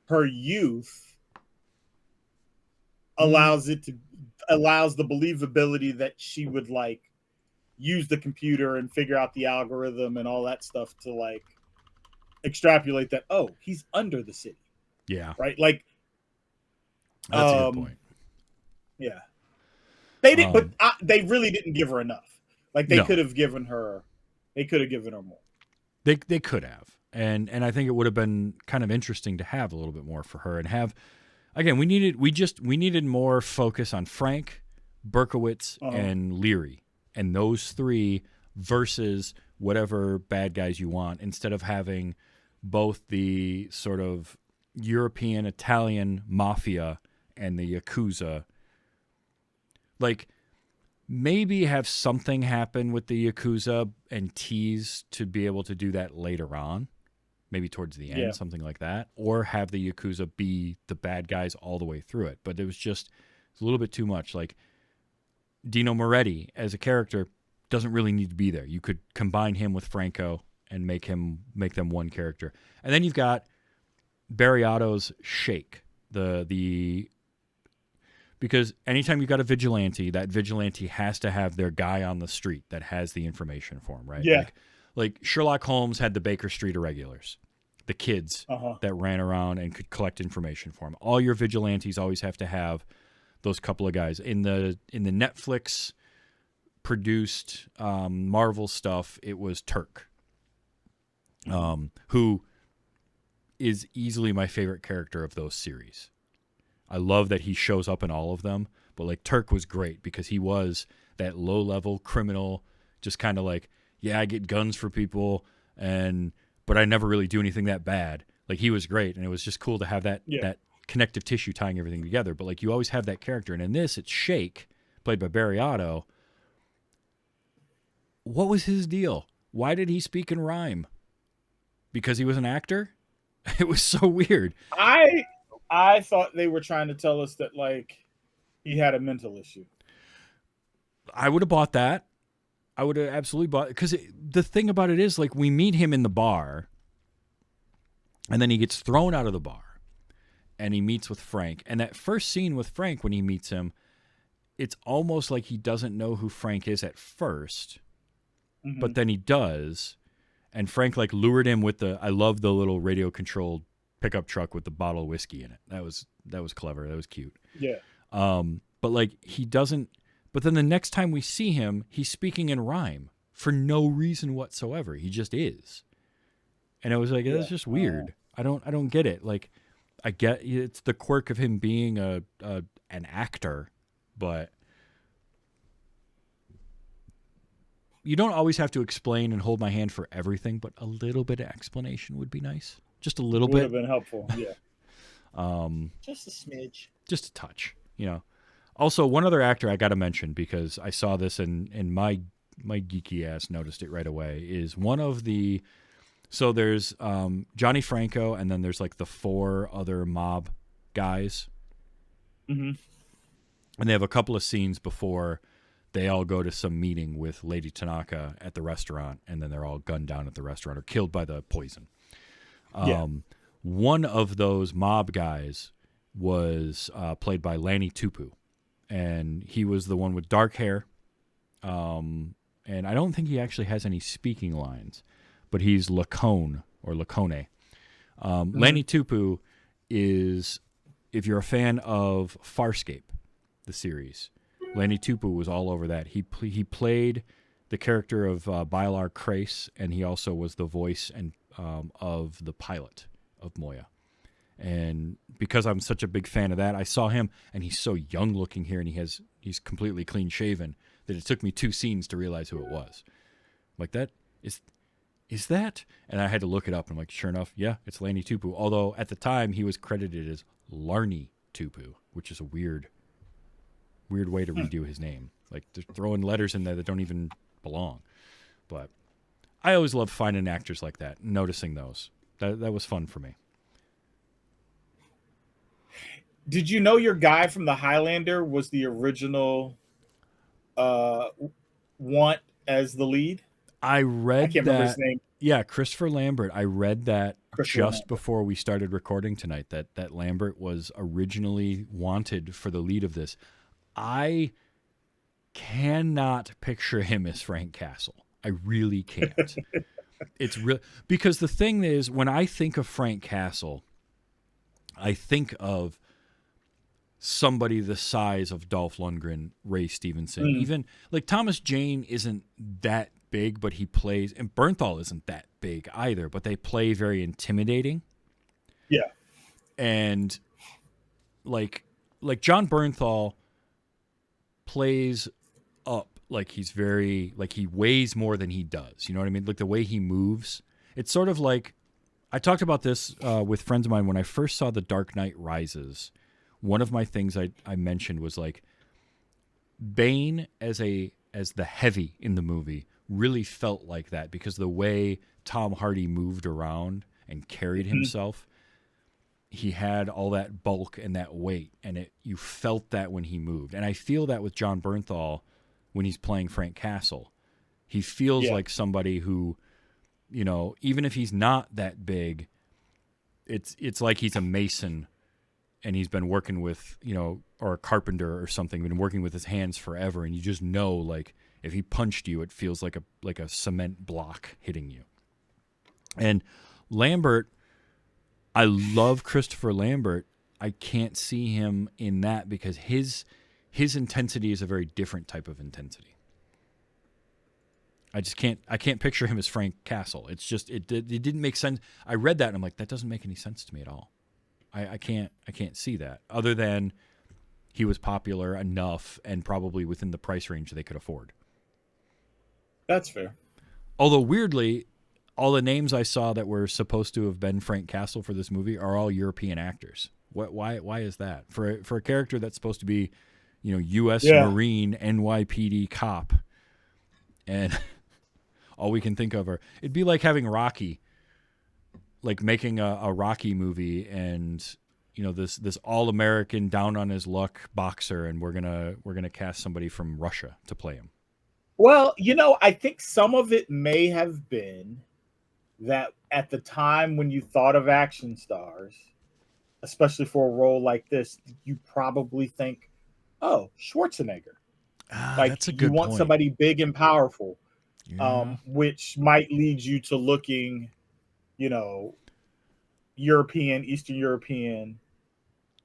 her youth allows the believability that she would like use the computer and figure out the algorithm and all that stuff to like extrapolate that, oh, he's under the city. Yeah. Right? Like, that's a good point. Yeah. They didn't, but they really didn't give her enough. Like, they could have given her more. They could have. And I think it would have been kind of interesting to have a little bit more for her and have, again, we needed more focus on Frank, Berkowitz, and Leary, and those three versus whatever bad guys you want, instead of having both the sort of European, Italian mafia and the Yakuza. Like, maybe have something happen with the Yakuza and tease to be able to do that later on. Maybe towards the end, something like that. Or have the Yakuza be the bad guys all the way through it. But it was just a little bit too much. Like, Dino Moretti as a character doesn't really need to be there. You could combine him with Franco and make them one character. And then you've got Barry Otto's Shake. Because anytime you've got a vigilante, that vigilante has to have their guy on the street that has the information for him, right? Yeah. Like Sherlock Holmes had the Baker Street Irregulars, the kids that ran around and could collect information for him. All your vigilantes always have to have those couple of guys. In the Netflix produced Marvel stuff, it was Turk, who is easily my favorite character of those series. I love that he shows up in all of them, but like Turk was great because he was that low-level criminal, just kind of like, yeah, I get guns for people, but I never really do anything that bad. Like, he was great, and it was just cool to have that connective tissue tying everything together. But like, you always have that character, and in this, it's Shake, played by Barry Otto. What was his deal? Why did he speak in rhyme? Because he was an actor? It was so weird. I thought they were trying to tell us that like he had a mental issue. I would have bought that. I would have absolutely bought it. Because the thing about it is, like, we meet him in the bar, and then he gets thrown out of the bar, and he meets with Frank. And that first scene with Frank, when he meets him, it's almost like he doesn't know who Frank is at first, but then he does. And Frank like lured him with I love the little radio controlled pickup truck with the bottle of whiskey in it. That was clever. That was cute. Yeah. But like, he doesn't. But then the next time we see him, he's speaking in rhyme for no reason whatsoever. He just is. And I was like, that's just weird. I don't get it. Like, I get it's the quirk of him being an actor, but you don't always have to explain and hold my hand for everything, but a little bit of explanation would be nice. Just a little bit. Would have been helpful, yeah. Just a smidge. Just a touch, you know. Also, one other actor I got to mention, because I saw this and my geeky ass noticed it right away, is one of the... So there's Johnny Franco, and then there's like the 4 other mob guys. Mm-hmm. And they have a couple of scenes before they all go to some meeting with Lady Tanaka at the restaurant, and then they're all gunned down at the restaurant or killed by the poison. One of those mob guys was played by Lanny Tupu, and he was the one with dark hair. And I don't think he actually has any speaking lines, but he's Lacone or Lacone. Lanny Tupu is, if you're a fan of Farscape, the series, Lanny Tupu was all over that. He played the character of Bylar Crace, and he also was the voice of the pilot of Moya. And because I'm such a big fan of that, I saw him, and he's so young looking here, and he's completely clean shaven, that it took me 2 scenes to realize who it was. Like, that is that? And I had to look it up, and I'm like, sure enough, yeah, it's Lanny Tupu. Although at the time he was credited as Larny Tupu, which is a weird way to redo his name. Like, they're throwing letters in there that don't even belong. But I always love finding actors like that, noticing those. That was fun for me. Did you know your guy from the Highlander was the original Want as the lead? I read I can't remember his name. Yeah, Christopher Lambert. I read that Lambert. Before we started recording tonight, that Lambert was originally wanted for the lead of this. I cannot picture him as Frank Castle. I really can't. It's real, because the thing is, when I think of Frank Castle, I think of somebody the size of Dolph Lundgren, Ray Stevenson. Even like Thomas Jane isn't that big, but he plays, and Bernthal isn't that big either, but they play very intimidating. Yeah. And like John Bernthal plays up like he's very, like he weighs more than he does. You know what I mean? Like the way he moves. It's sort of like, I talked about this with friends of mine when I first saw The Dark Knight Rises. One of my things I mentioned was like Bane as the heavy in the movie really felt like that, because the way Tom Hardy moved around and carried himself, he had all that bulk and that weight, and you felt that when he moved. And I feel that with John Bernthal when he's playing Frank Castle. He feels like somebody who, you know, even if he's not that big, it's like he's a mason and he's been working with, you know, or a carpenter or something, been working with his hands forever, and you just know, like, if he punched you, it feels like a cement block hitting you. And Lambert, I love Christopher Lambert. I can't see him in that because his intensity is a very different type of intensity. I can't picture him as Frank Castle. It's just it didn't make sense. I read that and I'm like, that doesn't make any sense to me at all. I can't see that, other than he was popular enough and probably within the price range they could afford. That's fair. Although weirdly, all the names I saw that were supposed to have been Frank Castle for this movie are all European actors. Why is that? For a character that's supposed to be, U.S. Marine, NYPD cop, and all we can think of it'd be like having Rocky, like making a Rocky movie, and this all American down on his luck boxer, and we're gonna cast somebody from Russia to play him. Well, I think some of it may have been that at the time when you thought of action stars, especially for a role like this, you probably think, oh, Schwarzenegger. That's a good you want point. somebody big and powerful, which might lead you to looking, European, Eastern European.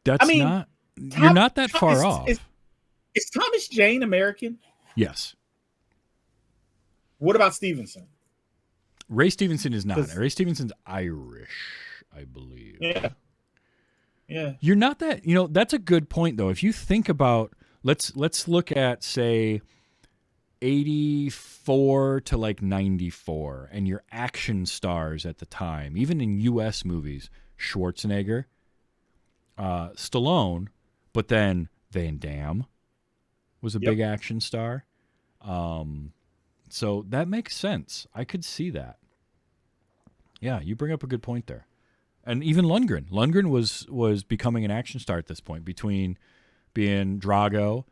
You're not that far off. Is Thomas Jane American? Yes. What about Stevenson? Ray Stevenson is not. Ray Stevenson's Irish, I believe. Yeah. You're not that. That's a good point, though. If you think about, let's look at, say, 84 to like 94, and your action stars at the time, even in U.S. movies, Schwarzenegger, Stallone, but then Van Damme was a big action star. So that makes sense. I could see that. Yeah, you bring up a good point there. And even Lundgren. Lundgren was becoming an action star at this point, between being Drago,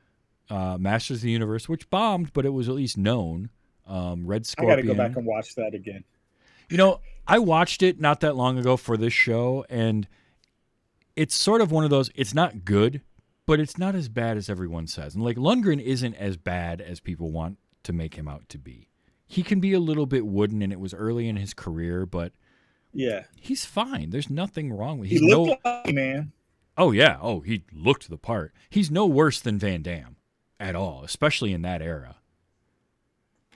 Masters of the Universe, which bombed, but it was at least known. Red Scorpion. I got to go back and watch that again. I watched it not that long ago for this show, and it's sort of one of those, it's not good, but it's not as bad as everyone says. And like, Lundgren isn't as bad as people want to make him out to be. He can be a little bit wooden, and it was early in his career, but yeah, he's fine. There's nothing wrong with him. He looked like, man. Oh yeah. Oh, he looked the part. He's no worse than Van Damme at all, especially in that era.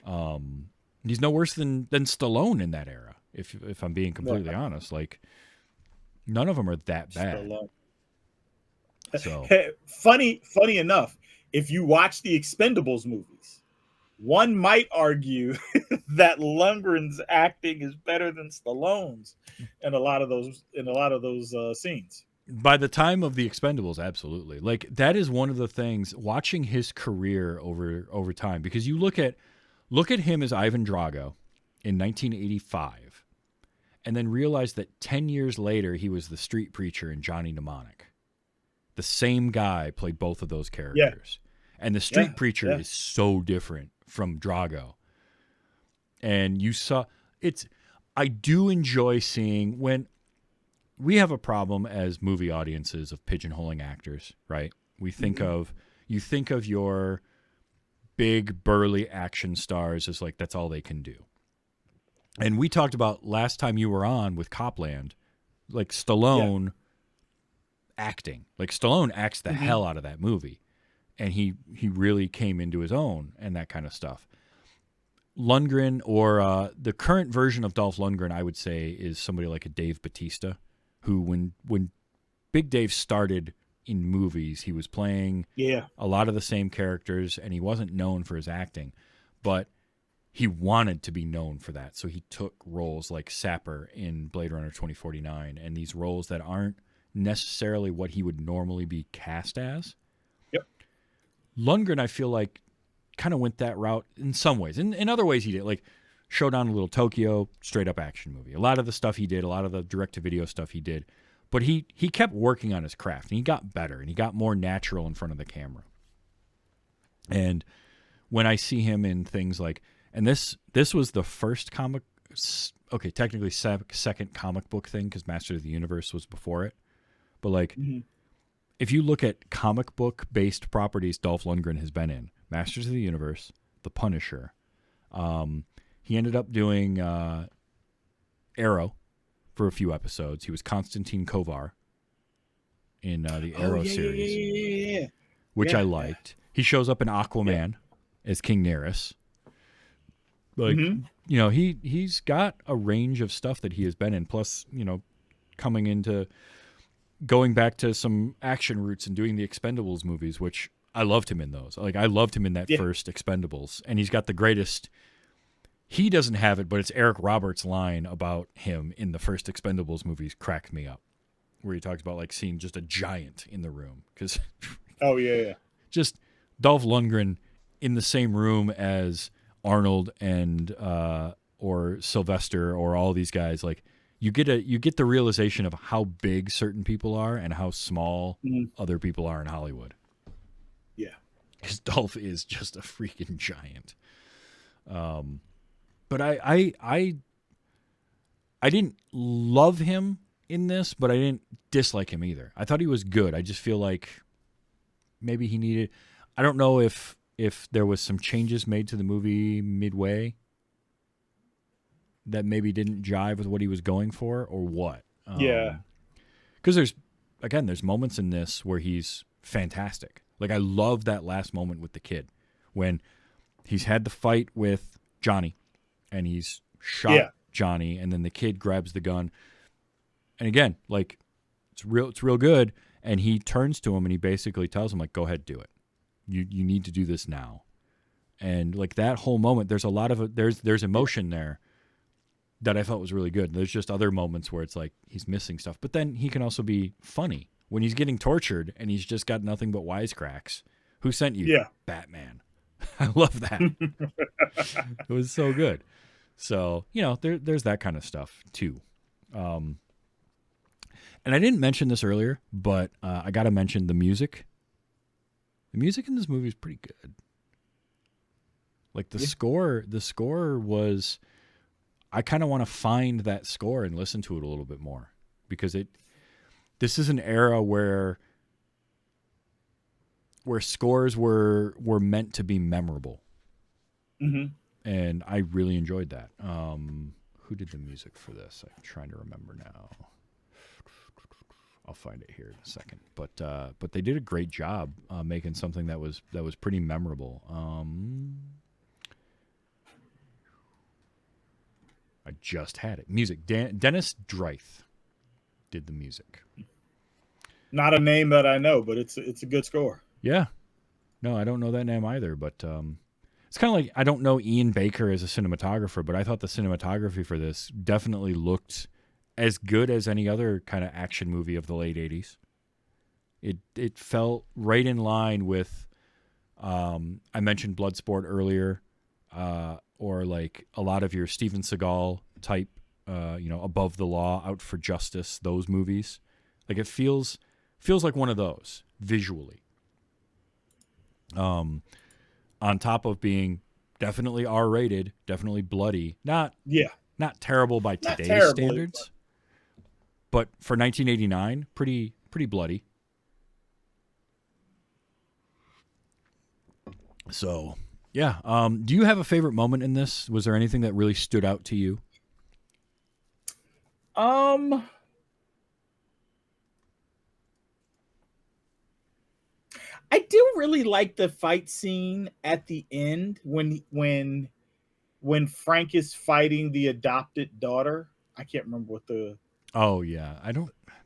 He's no worse than Stallone in that era. If I'm being completely honest, like, none of them are that bad. So funny enough, if you watch the Expendables movies, one might argue that Lundgren's acting is better than Stallone's in a lot of those scenes. By the time of the Expendables, absolutely. Like, that is one of the things, watching his career over time, because you look at him as Ivan Drago in 1985, and then realize that 10 years later he was the street preacher in Johnny Mnemonic. The same guy played both of those characters. Yeah. And the street preacher is so different from Drago. And you saw I do enjoy seeing, when we have a problem as movie audiences of pigeonholing actors, right? We think you think of your big burly action stars as like, that's all they can do. And we talked about last time you were on with Copland, like Stallone acting. Like, Stallone acts the hell out of that movie. And he really came into his own and that kind of stuff. Lundgren, or the current version of Dolph Lundgren, I would say, is somebody like a Dave Bautista, who when Big Dave started in movies, he was playing a lot of the same characters, and he wasn't known for his acting, but he wanted to be known for that. So he took roles like Sapper in Blade Runner 2049, and these roles that aren't necessarily what he would normally be cast as. Lundgren, I feel like, kind of went that route in some ways. In other ways, he did. Like, Showdown in Little Tokyo, straight up action movie. A lot of the stuff he did, a lot of the direct-to-video stuff he did. But he kept working on his craft, and he got better, and he got more natural in front of the camera. And when I see him in things like, and this was the first technically second comic book thing, because Masters of the Universe was before it. But like, if you look at comic book based properties Dolph Lundgren has been in, Masters of the Universe, The Punisher, he ended up doing Arrow for a few episodes. He was Konstantin Kovar in the Arrow series, which I liked. He shows up in Aquaman as King Nereus. Like, you know, he's got a range of stuff that he has been in. Plus, you know, going back to some action roots and doing the Expendables movies, which I loved him in those. Like, I loved him in that first Expendables. And he's got the greatest... He doesn't have it, but it's Eric Roberts' line about him in the first Expendables movies cracked me up. Where he talks about, like, seeing just a giant in the room. Because... Oh, yeah. Just Dolph Lundgren in the same room as Arnold and or Sylvester or all these guys, like you get the realization of how big certain people are and how small other people are in Hollywood. Yeah, because Dolph is just a freaking giant. But I didn't love him in this, but I didn't dislike him either. I thought he was good. I just feel like maybe he needed. I don't know if there was some changes made to the movie midway that maybe didn't jive with what he was going for, or what. Yeah. Because there's moments in this where he's fantastic. Like, I love that last moment with the kid when he's had the fight with Johnny and he's shot Johnny, and then the kid grabs the gun. And again, like, it's real good. And he turns to him and he basically tells him, like, go ahead, do it. You need to do this now. And like that whole moment, there's a lot of there's emotion there that I felt was really good. There's just other moments where it's like he's missing stuff. But then he can also be funny when he's getting tortured and he's just got nothing but wisecracks. Who sent you? Yeah. Batman. I love that. It was so good. So, you know, there's that kind of stuff too. And I didn't mention this earlier, but I got to mention the music. The music in this movie is pretty good. Like the score was, I kind of want to find that score and listen to it a little bit more, because this is an era where scores were meant to be memorable. Mm-hmm. And I really enjoyed that. Who did the music for this? I'm trying to remember now. I'll find it here in a second. But they did a great job making something that was pretty memorable. I just had it. Music. Dennis Dreith did the music. Not a name that I know, but it's a good score. Yeah. No, I don't know that name either, but it's kind of like, I don't know Ian Baker as a cinematographer, but I thought the cinematography for this definitely looked as good as any other kind of action movie of the late 80s. It felt right in line with, I mentioned Bloodsport earlier, or like a lot of your Steven Seagal type, Above the Law, Out for Justice, those movies. Like, it feels like one of those visually. On top of being definitely R-rated, definitely bloody, not terrible by today's standards. But for 1989, pretty bloody. So, yeah. Do you have a favorite moment in this? Was there anything that really stood out to you? I do really like the fight scene at the end when Frank is fighting the adopted daughter. I can't remember what the... Oh, yeah.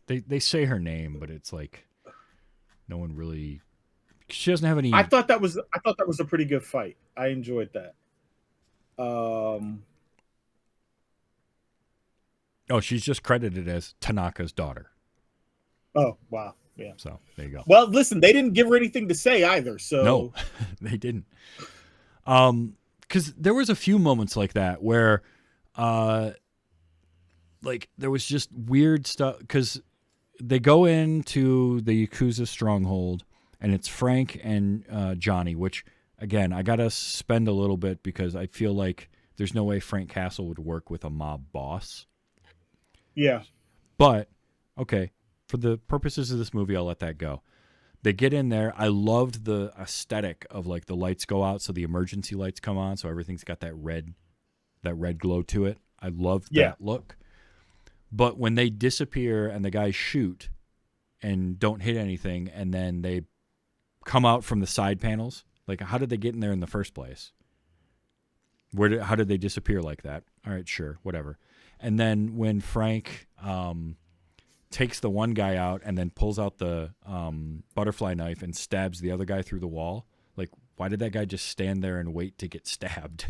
They say her name, but it's like no one really... She doesn't have any... I thought that was a pretty good fight. I enjoyed that. Oh, she's just credited as Tanaka's daughter. Oh, wow. Yeah. So there you go. Well, listen, they didn't give her anything to say either. So no, they didn't. Because there was a few moments like that where, like there was just weird stuff. Because they go into the Yakuza stronghold, and it's Frank and Johnny. Which, again, I gotta spend a little bit because I feel like there's no way Frank Castle would work with a mob boss. Yeah. But okay. For the purposes of this movie, I'll let that go. They get in there. I loved the aesthetic of like the lights go out, so the emergency lights come on, so everything's got that red glow to it. I loved that look. But when they disappear and the guys shoot and don't hit anything, and then they come out from the side panels, like how did they get in there in the first place? How did they disappear like that? All right, sure, whatever. And then when Frank takes the one guy out and then pulls out the butterfly knife and stabs the other guy through the wall, like, why did that guy just stand there and wait to get stabbed?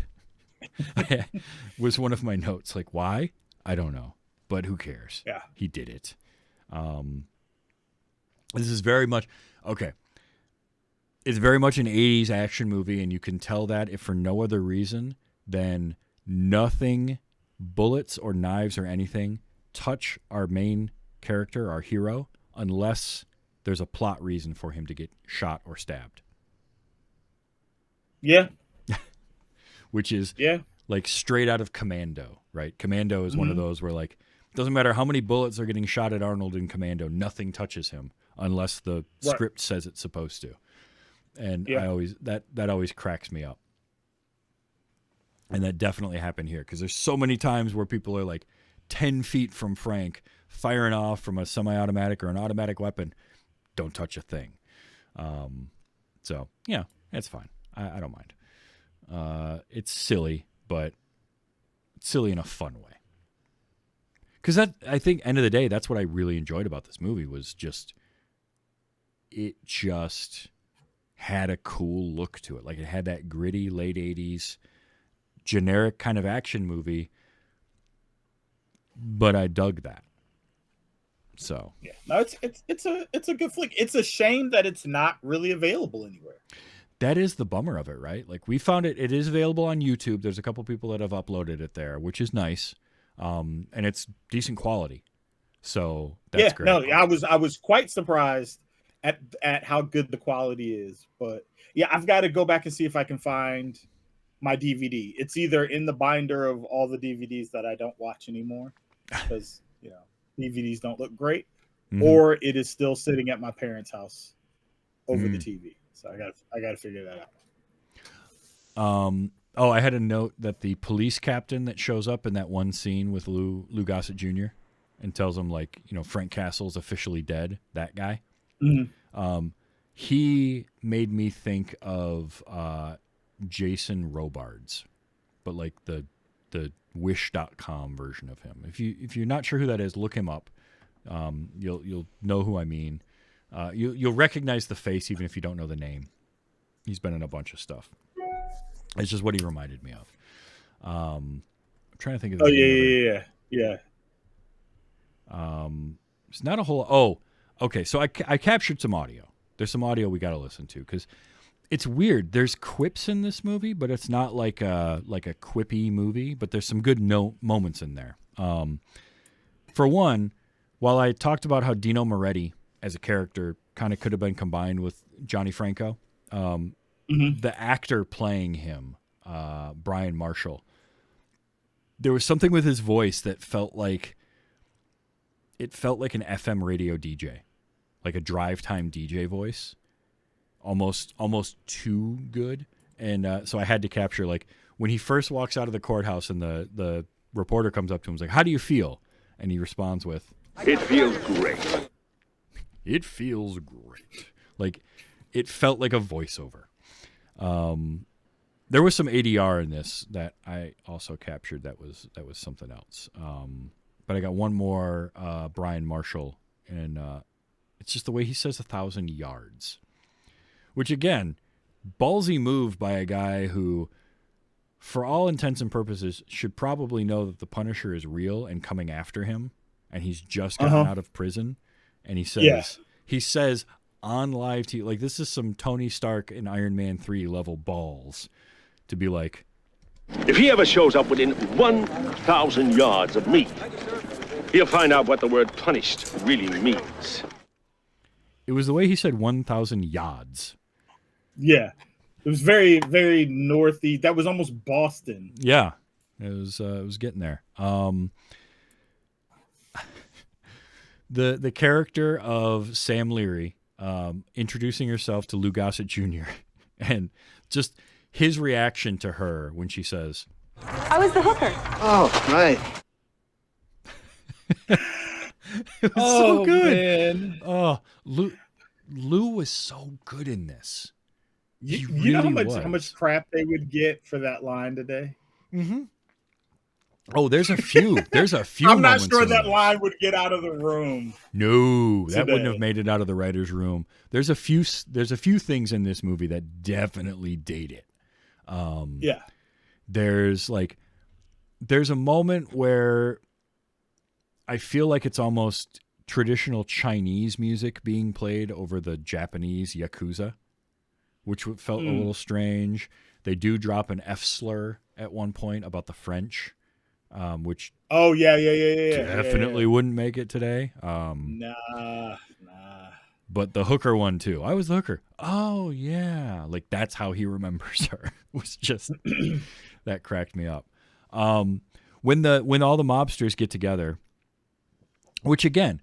Was one of my notes. Like, why? I don't know, but who cares? Yeah, he did it. This is very much okay. It's very much an 80s action movie, and you can tell that if for no other reason than nothing, bullets or knives or anything, touch our main character, our hero, unless there's a plot reason for him to get shot or stabbed. Yeah. Which is like straight out of Commando, right? Commando is one of those where, like, it doesn't matter how many bullets are getting shot at Arnold in Commando, nothing touches him unless the script says it's supposed to. And I always that always cracks me up. And that definitely happened here, because there's so many times where people are like 10 feet from Frank, firing off from a semi-automatic or an automatic weapon. Don't touch a thing. So, yeah, it's fine. I don't mind. It's silly, but it's silly in a fun way. Because I think, end of the day, that's what I really enjoyed about this movie, was it just had a cool look to it. Like, it had that gritty late 80s generic kind of action movie, but I dug that. So yeah, no, it's a good flick. It's a shame that it's not really available anywhere. That is the bummer of it, right? Like, we found it is available on YouTube. There's a couple people that have uploaded it there, which is nice. And it's decent quality. So that's great. No, I was quite surprised at how good the quality is. But yeah, I've got to go back and see if I can find my DVD. It's either in the binder of all the DVDs that I don't watch anymore, because DVDs don't look great, or it is still sitting at my parents' house over the TV. So I got to figure that out. I had a note that the police captain that shows up in that one scene with Lou Gossett Jr. and tells him, like, Frank Castle's officially dead, that guy. He made me think of Jason Robards, but like the wish.com version of him. If you're not sure who that is, look him up. You'll know who I mean. You'll recognize the face even if you don't know the name. He's been in a bunch of stuff. It's just what he reminded me of. I'm trying to think of the yeah. It's not a whole. Oh, okay. So I captured some audio. There's some audio we got to listen to, because it's weird. There's quips in this movie, but it's not like a quippy movie. But there's some good moments in there. For one, while I talked about how Dino Moretti as a character kind of could have been combined with Johnny Franco, the actor playing him, Brian Marshall, there was something with his voice that felt like an FM radio DJ, like a drive time DJ voice, almost too good. And so I had to capture, like, when he first walks out of the courthouse and the reporter comes up to him and is like, "How do you feel?" And he responds with, "It feels great." It feels great. Like, it felt like a voiceover. There was some ADR in this that I also captured. That was something else. But I got one more Brian Marshall, and it's just the way he says 1,000 yards, which, again, ballsy move by a guy who, for all intents and purposes, should probably know that the Punisher is real and coming after him, and he's just gotten out of prison. And he says on live TV, like, this is some Tony Stark in Iron Man 3 level balls to be like, "If he ever shows up within 1,000 yards of me, he'll find out what the word punished really means." It was the way he said 1,000 yards. Yeah. It was very, very northeast. That was almost Boston. Yeah. It was getting there. The character of Sam Leary introducing herself to Lou Gossett Jr. and just his reaction to her when she says, "I was the hooker." Oh, right. It was so good. Man. Oh, Lou was so good in this. You know how much crap they would get for that line today? Oh, there's a few. There's a few. I'm not moments sure in that this. line would get out of the room. No, that today. wouldn't have made it out of the writer's room. There's a few things in this movie that definitely date it. Yeah. There's a moment where I feel like it's almost traditional Chinese music being played over the Japanese Yakuza, which felt a little strange. They do drop an F slur at one point about the French, which definitely wouldn't make it today. Nah. But the hooker one too. I was the hooker. Oh yeah, like that's how he remembers her. Was just that cracked me up. When all the mobsters get together, which again,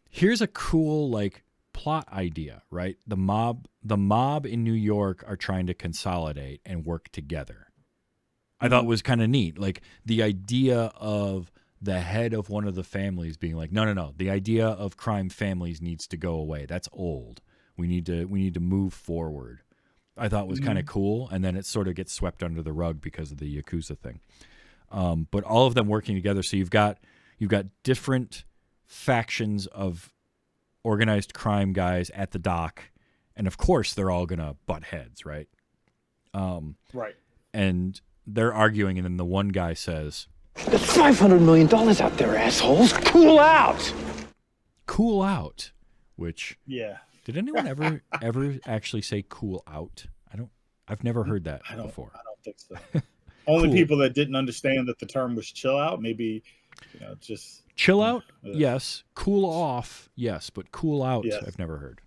here's a cool like plot idea, right? The mob in New York are trying to consolidate and work together. I thought was kind of neat. Like the idea of the head of one of the families being like, no. The idea of crime families needs to go away. That's old. We need to move forward. I thought was kind of cool. And then it sort of gets swept under the rug because of the Yakuza thing. But all of them working together. So you've got different factions of organized crime guys at the dock. And of course they're all going to butt heads, right? Right. And they're arguing. And then the one guy says, There's $500 million out there, assholes. Cool out. Cool out, which Yeah. did anyone ever actually say cool out? I've never heard that before. I don't think so. Only Cool. people that didn't understand that the term was chill out, maybe, just Chill out, yes. Cool off, yes, but cool out, Yes. I've never heard.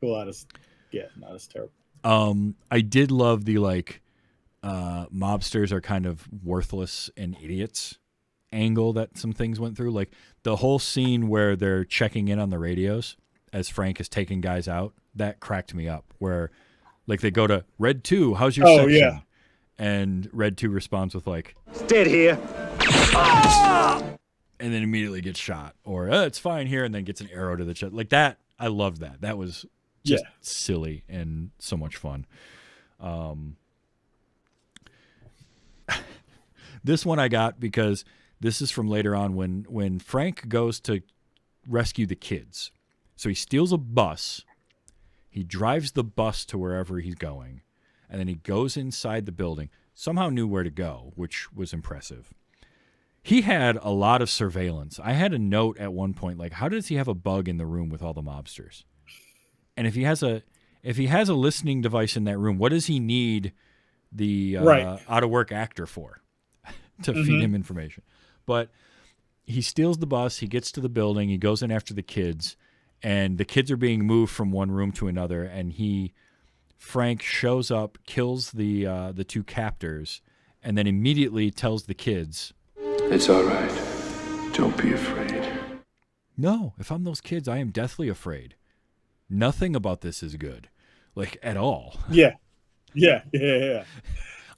cool out is not as terrible. I did love the mobsters are kind of worthless and idiots angle that some things went through. Like the whole scene where they're checking in on the radios as Frank is taking guys out, that cracked me up. Where like they go to Red 2, how's your section? Yeah. And Red 2 responds with like, It's dead here. and then immediately gets shot, or it's fine here, and then gets an arrow to the chest. Like that, I loved that. That was just silly and so much fun. This one I got because this is from later on when Frank goes to rescue the kids. So he steals a bus, he drives the bus to wherever he's going, and then he goes inside the building. Somehow knew where to go, which was impressive. He had a lot of surveillance. I had a note at one point, like, how does he have a bug in the room with all the mobsters? And if he has a listening device in that room, what does he need the out of work actor for? To feed him information. But he steals the bus, he gets to the building, he goes in after the kids, and the kids are being moved from one room to another, and Frank shows up, kills the two captors, and then immediately tells the kids, It's all right. Don't be afraid. no, if I'm those kids, I am deathly afraid. Nothing about this is good. Like, at all. Yeah.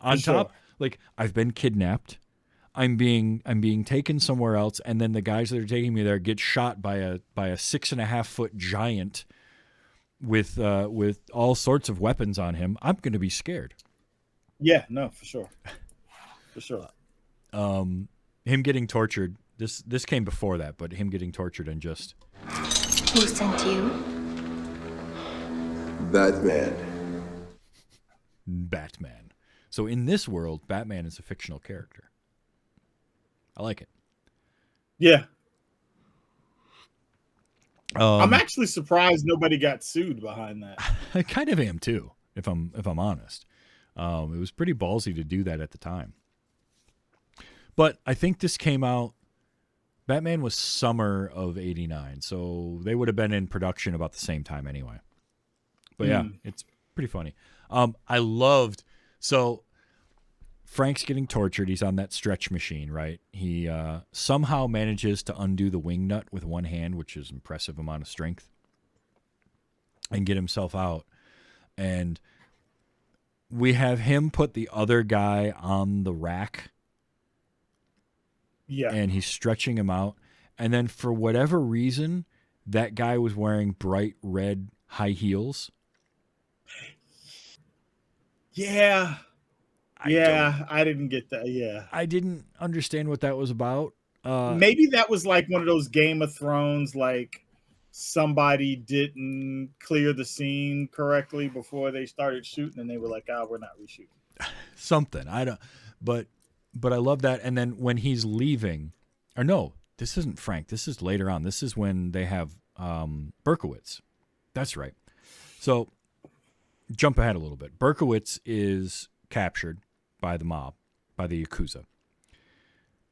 On For top, sure. like, I've been kidnapped. I'm being taken somewhere else, and then the guys that are taking me there get shot by a 6.5-foot giant with all sorts of weapons on him. I'm gonna be scared. Yeah, no, for sure. Him getting tortured. This came before that, but him getting tortured and just Who sent you? Batman. So in this world, Batman is a fictional character. I like it. Yeah. I'm actually surprised nobody got sued behind that. I kind of am too, if I'm honest. It was pretty ballsy to do that at the time. But I think this came out. Batman was summer of '89, so they would have been in production about the same time anyway. But yeah, it's pretty funny. I loved Frank's getting tortured. He's on that stretch machine, right? He somehow manages to undo the wing nut with one hand, which is impressive amount of strength, and get himself out. And we have him put the other guy on the rack. Yeah. And he's stretching him out. And then for whatever reason, that guy was wearing bright red high heels. Yeah. I didn't get that. Yeah, I didn't understand what that was about. maybe that was like one of those Game of Thrones, like somebody didn't clear the scene correctly before they started shooting, and they were like, "Oh, we're not reshooting." Something I don't, but I love that. And then when he's leaving, or no, this isn't Frank. This is later on. This is when they have Berkowitz. That's right. So jump ahead a little bit. Berkowitz is captured by the mob, by the Yakuza.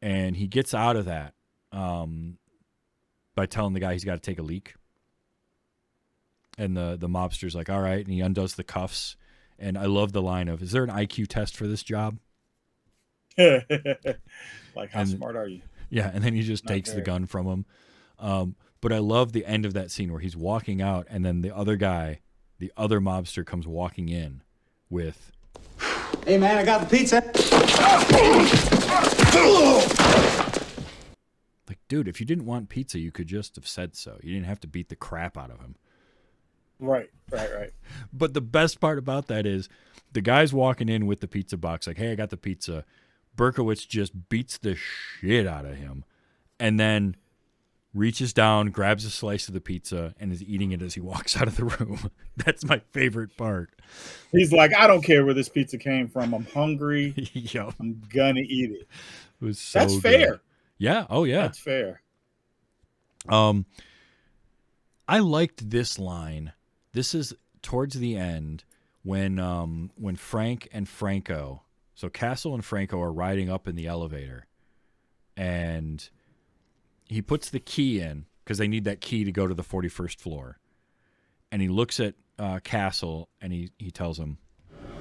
And he gets out of that by telling the guy he's got to take a leak. And the mobster's like, all right. And he undoes the cuffs. And I love the line of, is there an IQ test for this job? Like, how smart are you? Yeah, and then he just takes the gun from him. But I love the end of that scene where he's walking out, and then the other guy, the other mobster, comes walking in with, Hey, man, I got the pizza. like, dude, if you didn't want pizza, you could just have said so. You didn't have to beat the crap out of him. Right. But the best part about that is the guy's walking in with the pizza box, like, hey, I got the pizza. Berkowitz just beats the shit out of him and then reaches down, grabs a slice of the pizza, and is eating it as he walks out of the room. That's my favorite part. He's like, I don't care where this pizza came from. I'm hungry. Yep. I'm gonna eat it. It was so That's good. fair. Yeah. Oh, yeah. That's fair. I liked this line. This is towards the end when Frank and Franco, so Castle and Franco are riding up in the elevator, and he puts the key in because they need that key to go to the 41st floor. And he looks at Castle and he tells him,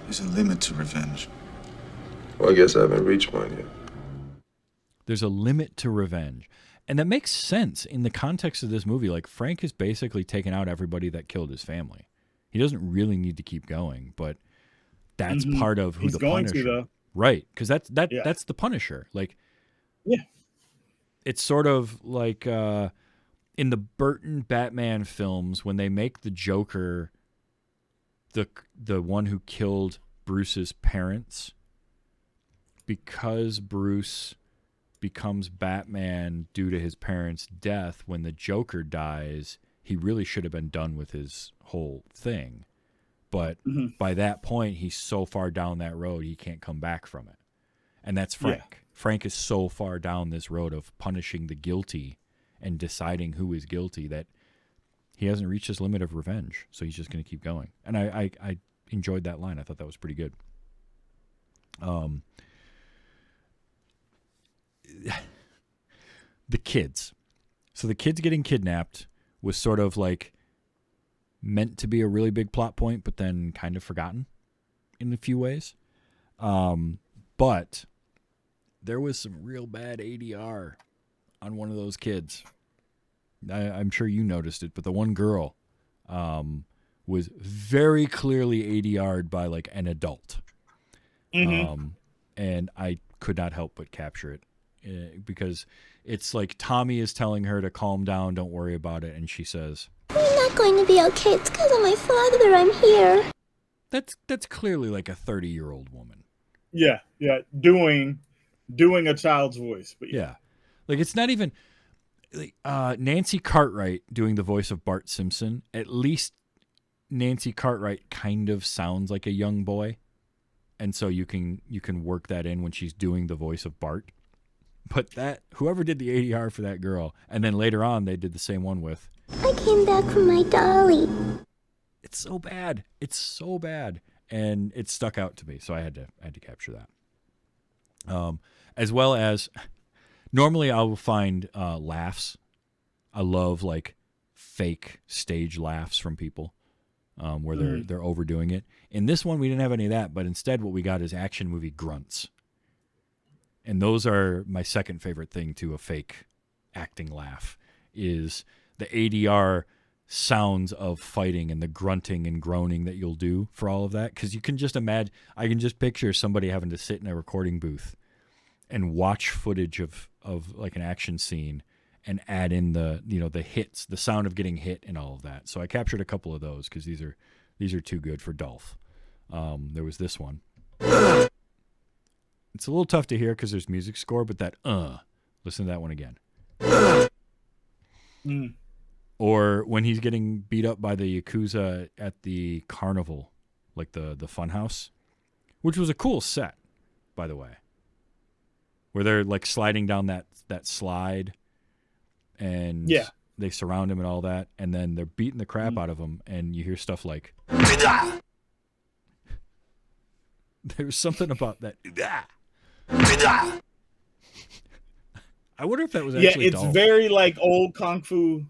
There's a limit to revenge. Well, I guess I haven't reached one yet. there's a limit to revenge. And that makes sense in the context of this movie. Like, Frank has basically taken out everybody that killed his family. He doesn't really need to keep going, but that's part of who He's the going Punisher. to, though. Right, because that's the Punisher. Like, Yeah. it's sort of like in the Burton Batman films when they make the Joker the one who killed Bruce's parents, because Bruce becomes Batman due to his parents' death. When the Joker dies, he really should have been done with his whole thing. But by that point, he's so far down that road, he can't come back from it. And that's Frank. Yeah. Frank is so far down this road of punishing the guilty and deciding who is guilty that he hasn't reached his limit of revenge. So he's just going to keep going. And I enjoyed that line. I thought that was pretty good. The kids. So the kids getting kidnapped was sort of like meant to be a really big plot point, but then kind of forgotten in a few ways. But there was some real bad ADR on one of those kids. I'm sure you noticed it, but the one girl was very clearly ADR'd by like an adult. And I could not help but capture it because it's like Tommy is telling her to calm down, don't worry about it, and she says, "I'm not going to be okay. It's because of my father I'm here." That's clearly like a 30-year-old woman. Yeah, doing a child's voice, but yeah. Like, it's not even Nancy Cartwright doing the voice of Bart Simpson. At least Nancy Cartwright kind of sounds like a young boy, and so you can work that in when she's doing the voice of Bart. But that whoever did the ADR for that girl, and then later on they did the same one with, "I came back from my dolly." It's so bad. It's so bad, and it stuck out to me, so I had to capture that. As well as, normally I will find laughs. I love like fake stage laughs from people where they're overdoing it. In this one, we didn't have any of that, but instead what we got is action movie grunts. And those are my second favorite thing to a fake acting laugh, is the ADR sounds of fighting and the grunting and groaning that you'll do for all of that. Because you can just imagine, I can just picture somebody having to sit in a recording booth and watch footage of like an action scene and add in the hits, the sound of getting hit and all of that. So I captured a couple of those because these are too good for Dolph. There was this one. It's a little tough to hear because there's music score, but that listen to that one again. Or when he's getting beat up by the Yakuza at the carnival, like the fun house, which was a cool set, by the way, where they're like sliding down that slide and they surround him and all that, and then they're beating the crap out of him, and you hear stuff like there's something about that. I wonder if that was actually it's Dolph. very like old kung fu.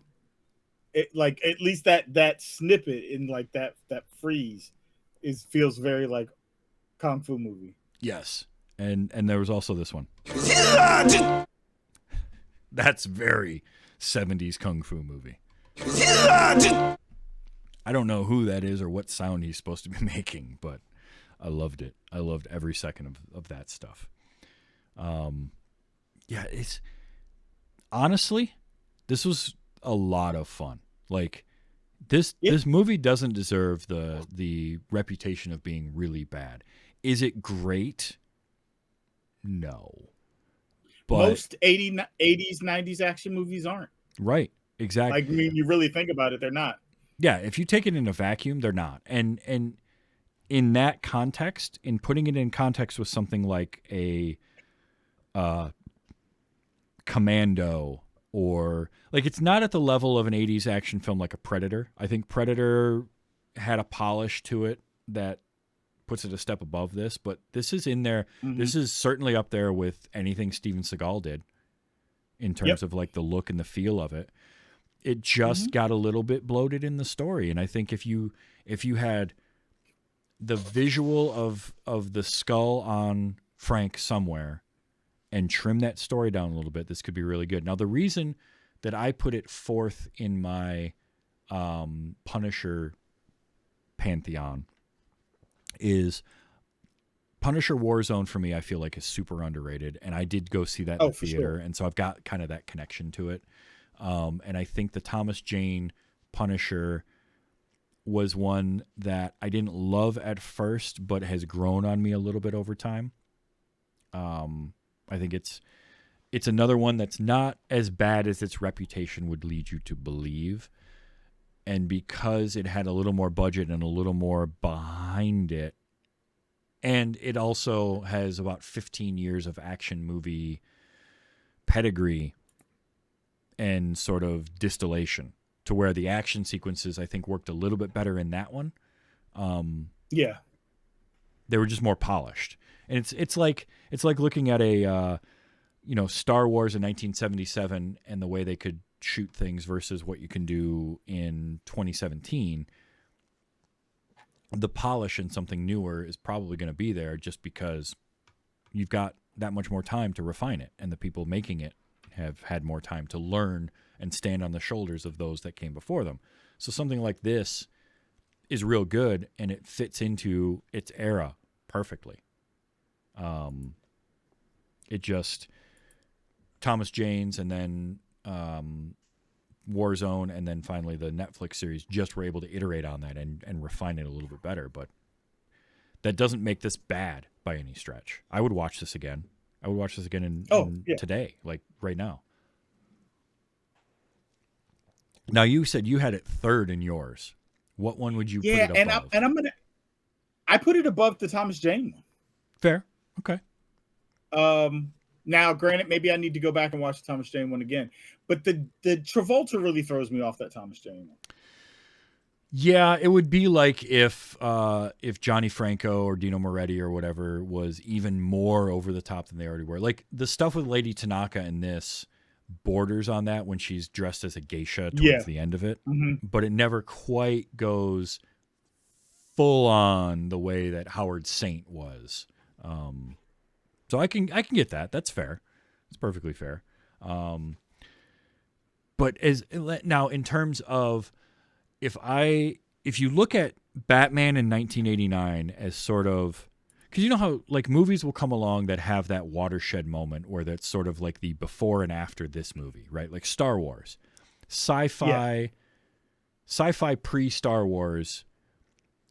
It, like at least that snippet in like that freeze feels very like kung fu movie. Yes, and there was also this one. That's very 70s kung fu movie. I don't know who that is or what sound he's supposed to be making, but I loved it. I loved every second of that stuff. It's honestly, this was a lot of fun. Like this movie doesn't deserve the reputation of being really bad. Is it great? No. But most 80s 90s action movies aren't. Right. Exactly. Like, I mean, you really think about it, they're not. Yeah, if you take it in a vacuum, they're not. And in that context, in putting it in context with something like a Commando, or like, it's not at the level of an 80s action film like a Predator. I think Predator had a polish to it that puts it a step above this, but this is in there. This is certainly up there with anything Steven Seagal did in terms of like the look and the feel of it. It just got a little bit bloated in the story. And I think if you had the visual of the skull on Frank somewhere and trim that story down a little bit, this could be really good. Now, the reason that I put it fourth in my Punisher pantheon is Punisher Warzone for me, I feel like is super underrated. And I did go see that in the theater. Sure. And so I've got kind of that connection to it. And I think the Thomas Jane Punisher was one that I didn't love at first, but has grown on me a little bit over time. I think it's another one that's not as bad as its reputation would lead you to believe. And because it had a little more budget and a little more behind it, and it also has about 15 years of action movie pedigree and sort of distillation, to where the action sequences, I think, worked a little bit better in that one. They were just more polished. And it's like looking at a Star Wars in 1977 and the way they could shoot things versus what you can do in 2017. The polish in something newer is probably going to be there just because you've got that much more time to refine it, and the people making it have had more time to learn and stand on the shoulders of those that came before them. So something like this is real good, and it fits into its era perfectly. It just Thomas Jane's, and then Warzone, and then finally the Netflix series just were able to iterate on that and refine it a little bit better. But that doesn't make this bad by any stretch. I would watch this again. Today, like right now. Now, you said you had it third in yours. What one would you put it above? I put it above the Thomas Jane one. Fair. Okay. Now, granted, maybe I need to go back and watch the Thomas Jane one again, but the Travolta really throws me off that Thomas Jane one. Yeah, it would be like if Johnny Franco or Dino Moretti or whatever was even more over the top than they already were. Like the stuff with Lady Tanaka in this borders on that when she's dressed as a geisha towards the end of it, but it never quite goes full on the way that Howard Saint was. So I can get that. That's fair. It's perfectly fair. But now in terms of if you look at Batman in 1989 as sort of, because you know how like movies will come along that have that watershed moment where that's sort of like the before and after this movie, right? Like Star Wars, sci-fi pre Star Wars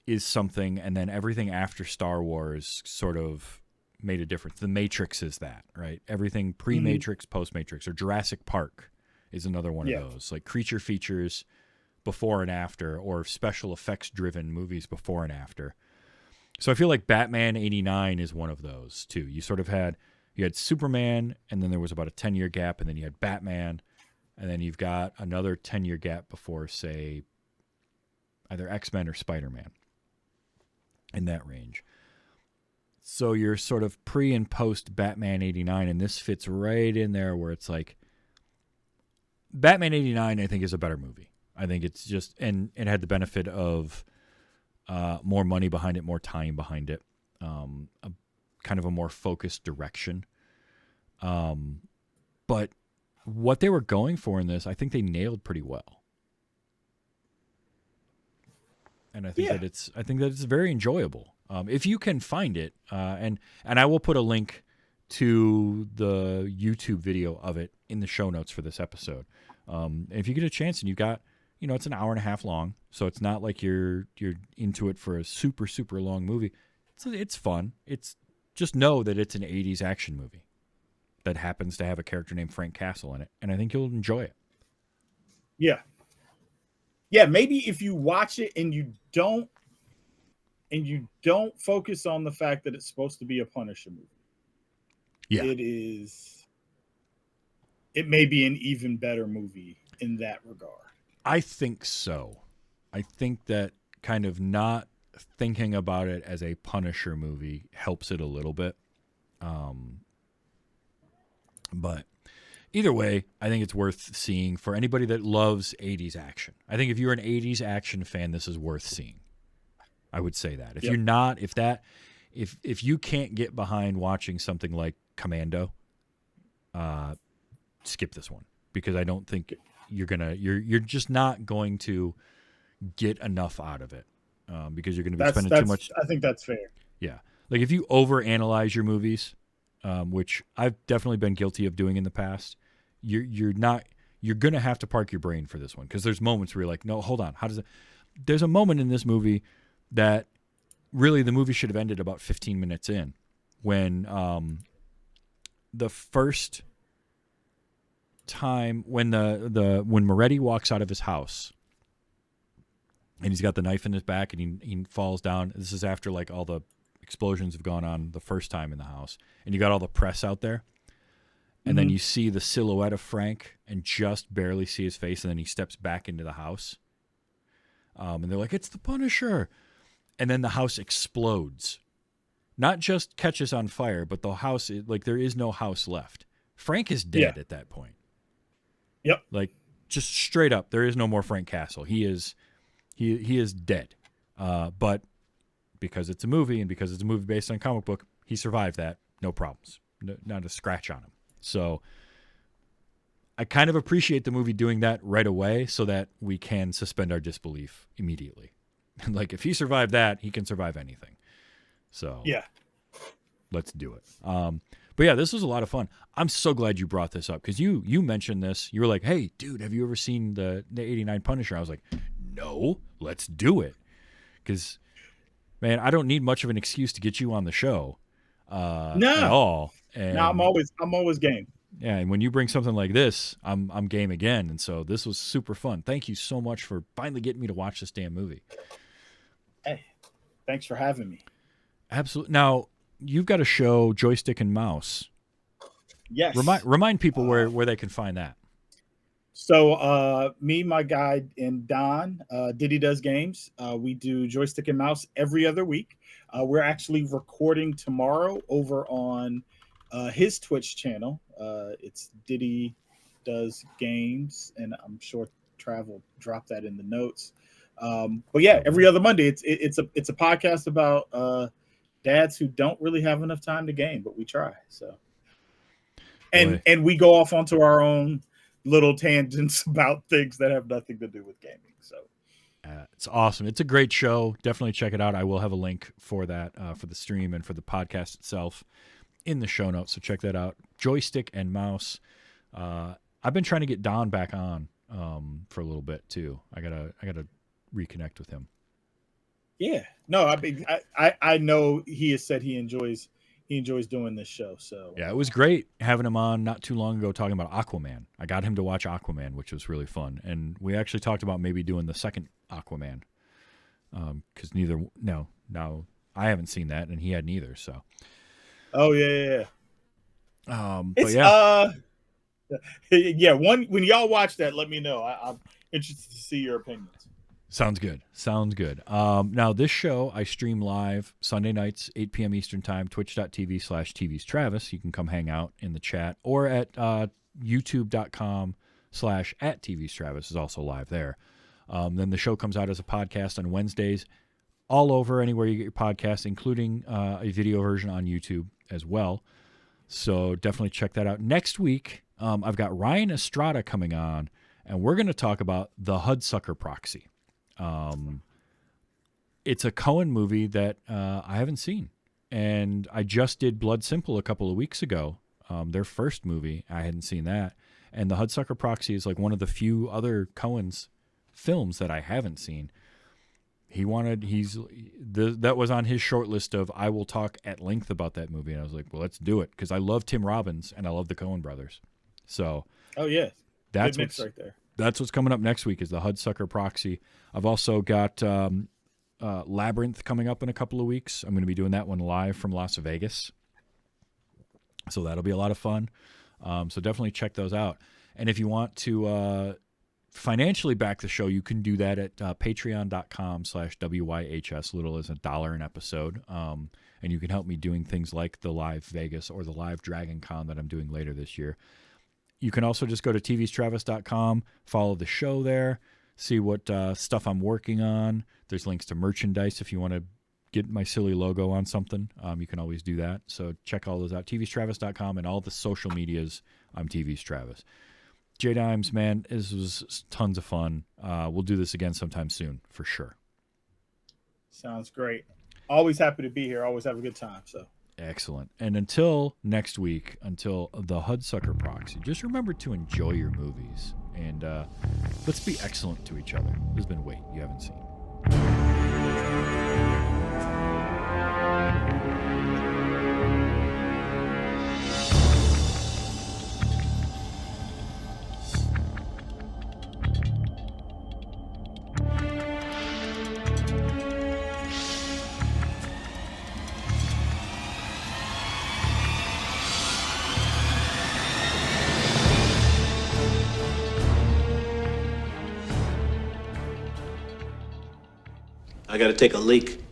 is something, and then everything after Star Wars sort of made a difference. The Matrix is that, right? Everything pre-Matrix, post-Matrix, or Jurassic Park is another one of those. Like creature features before and after, or special effects driven movies before and after. So I feel like Batman 89 is one of those too. You sort of had Superman, and then there was about a 10-year gap, and then you had Batman, and then you've got another 10-year gap before, say, either X-Men or Spider-Man, in that range. So you're sort of pre and post Batman 89, and this fits right in there where it's like Batman 89, I think, is a better movie. I think it's just, and it had the benefit of more money behind it, more time behind it, a kind of a more focused direction. But what they were going for in this, I think they nailed pretty well. And I think that it's very enjoyable. If you can find it, and I will put a link to the YouTube video of it in the show notes for this episode. If you get a chance and you've got, it's an hour and a half long, so it's not like you're into it for a super, super long movie. It's fun. It's just know that it's an 80s action movie that happens to have a character named Frank Castle in it, and I think you'll enjoy it. Yeah. Yeah, maybe if you watch it and you don't focus on the fact that it's supposed to be a Punisher movie. Yeah. It may be an even better movie in that regard. I think so. I think that kind of not thinking about it as a Punisher movie helps it a little bit. But either way, I think it's worth seeing for anybody that loves 80s action. I think if you're an 80s action fan, this is worth seeing. I would say that. If you're not, if you can't get behind watching something like Commando, skip this one, because I don't think you're just not going to get enough out of it, because you're going to be spending too much. I think that's fair. Yeah. Like if you overanalyze your movies, which I've definitely been guilty of doing in the past, you're going to have to park your brain for this one, because there's moments where you're like, no, hold on. There's a moment in this movie that really the movie should have ended about 15 minutes in, when the first time when when Moretti walks out of his house and he's got the knife in his back and he falls down. This is after like all the explosions have gone on the first time in the house, and you got all the press out there, and then you see the silhouette of Frank and just barely see his face, and then he steps back into the house, and they're like, it's the Punisher, and then the house explodes, not just catches on fire, but the house, like there is no house left. Frank is dead at that point. Yep. Like just straight up, there is no more Frank Castle. He is dead. But because it's a movie, and because it's a movie based on a comic book, he survived that. No problems. Not a scratch on him. So I kind of appreciate the movie doing that right away, so that we can suspend our disbelief immediately. Like if he survived that, he can survive anything. So yeah, let's do it. But yeah, this was a lot of fun. I'm so glad you brought this up, because you mentioned this. You were like, hey, dude, have you ever seen the 89 Punisher? I was like, no, let's do it. Because, man, I don't need much of an excuse to get you on the show at all. And, no, I'm always game. Yeah, and when you bring something like this, I'm game again. And so this was super fun. Thank you so much for finally getting me to watch this damn movie. Hey, thanks for having me. Absolutely. Now, you've got a show, Joystick and Mouse. Yes. Remind people where they can find that. So me, my guy, and Don, Diddy Does Games, we do Joystick and Mouse every other week. We're actually recording tomorrow over on his Twitch channel. It's Diddy Does Games, and I'm sure Trav drop that in the notes. But yeah, every other Monday, it's a podcast about dads who don't really have enough time to game, but we try. So, and we go off onto our own little tangents about things that have nothing to do with gaming. So it's awesome. It's a great show. Definitely check it out. I will have a link for that for the stream and for the podcast itself in the show notes. So check that out. Joystick and Mouse. I've been trying to get Don back on for a little bit too. I gotta reconnect with him. Yeah. No, I mean, I know he has said he enjoys he enjoys doing this show. So Yeah, it was great having him on not too long ago talking about Aquaman. I got him to watch Aquaman, which was really fun. And we actually talked about maybe doing the second Aquaman. Because I haven't seen that, and he hadn't either. So, oh yeah. But yeah, yeah. When y'all watch that, let me know. I'm interested to see your opinions. sounds good. Now this show I stream live Sunday nights, 8 p.m. Eastern time, twitch.tv/TV's Travis. You can come hang out in the chat, or at youtube.com/@TV's Travis is also live there. Then the show comes out as a podcast on Wednesdays, all over anywhere you get your podcasts, including a video version on YouTube as well. So definitely check that out. Next week, I've got Ryan Estrada coming on, and we're going to talk about The Hudsucker Proxy. It's a Coen movie that I haven't seen, and I just did Blood Simple a couple of weeks ago. Their first movie, I hadn't seen that, and The Hudsucker Proxy is like one of the few other Coen's films that I haven't seen. That was on his short list of I will talk at length about that movie, and I was like, well, let's do it, because I love Tim Robbins and I love the Coen brothers. So that's good mix right there. That's what's coming up next week is The Hudsucker Proxy. I've also got Labyrinth coming up in a couple of weeks. I'm going to be doing that one live from Las Vegas, so that'll be a lot of fun. So definitely check those out. And if you want to financially back the show, you can do that at patreon.com/WYHS. Little as $1 an episode. And you can help me doing things like the live Vegas or the live Dragon Con that I'm doing later this year. You can also just go to tvstravis.com, follow the show there, see what stuff I'm working on. There's links to merchandise if you want to get my silly logo on something. You can always do that. So check all those out. tvstravis.com and all the social medias. I'm TV's Travis. JayDimes, man, this was tons of fun. We'll do this again sometime soon, for sure. Sounds great. Always happy to be here. Always have a good time. So excellent. And until next week, until The Hudsucker Proxy, just remember to enjoy your movies. And let's be excellent to each other. There's been Wait You Haven't Seen. I gotta take a leak.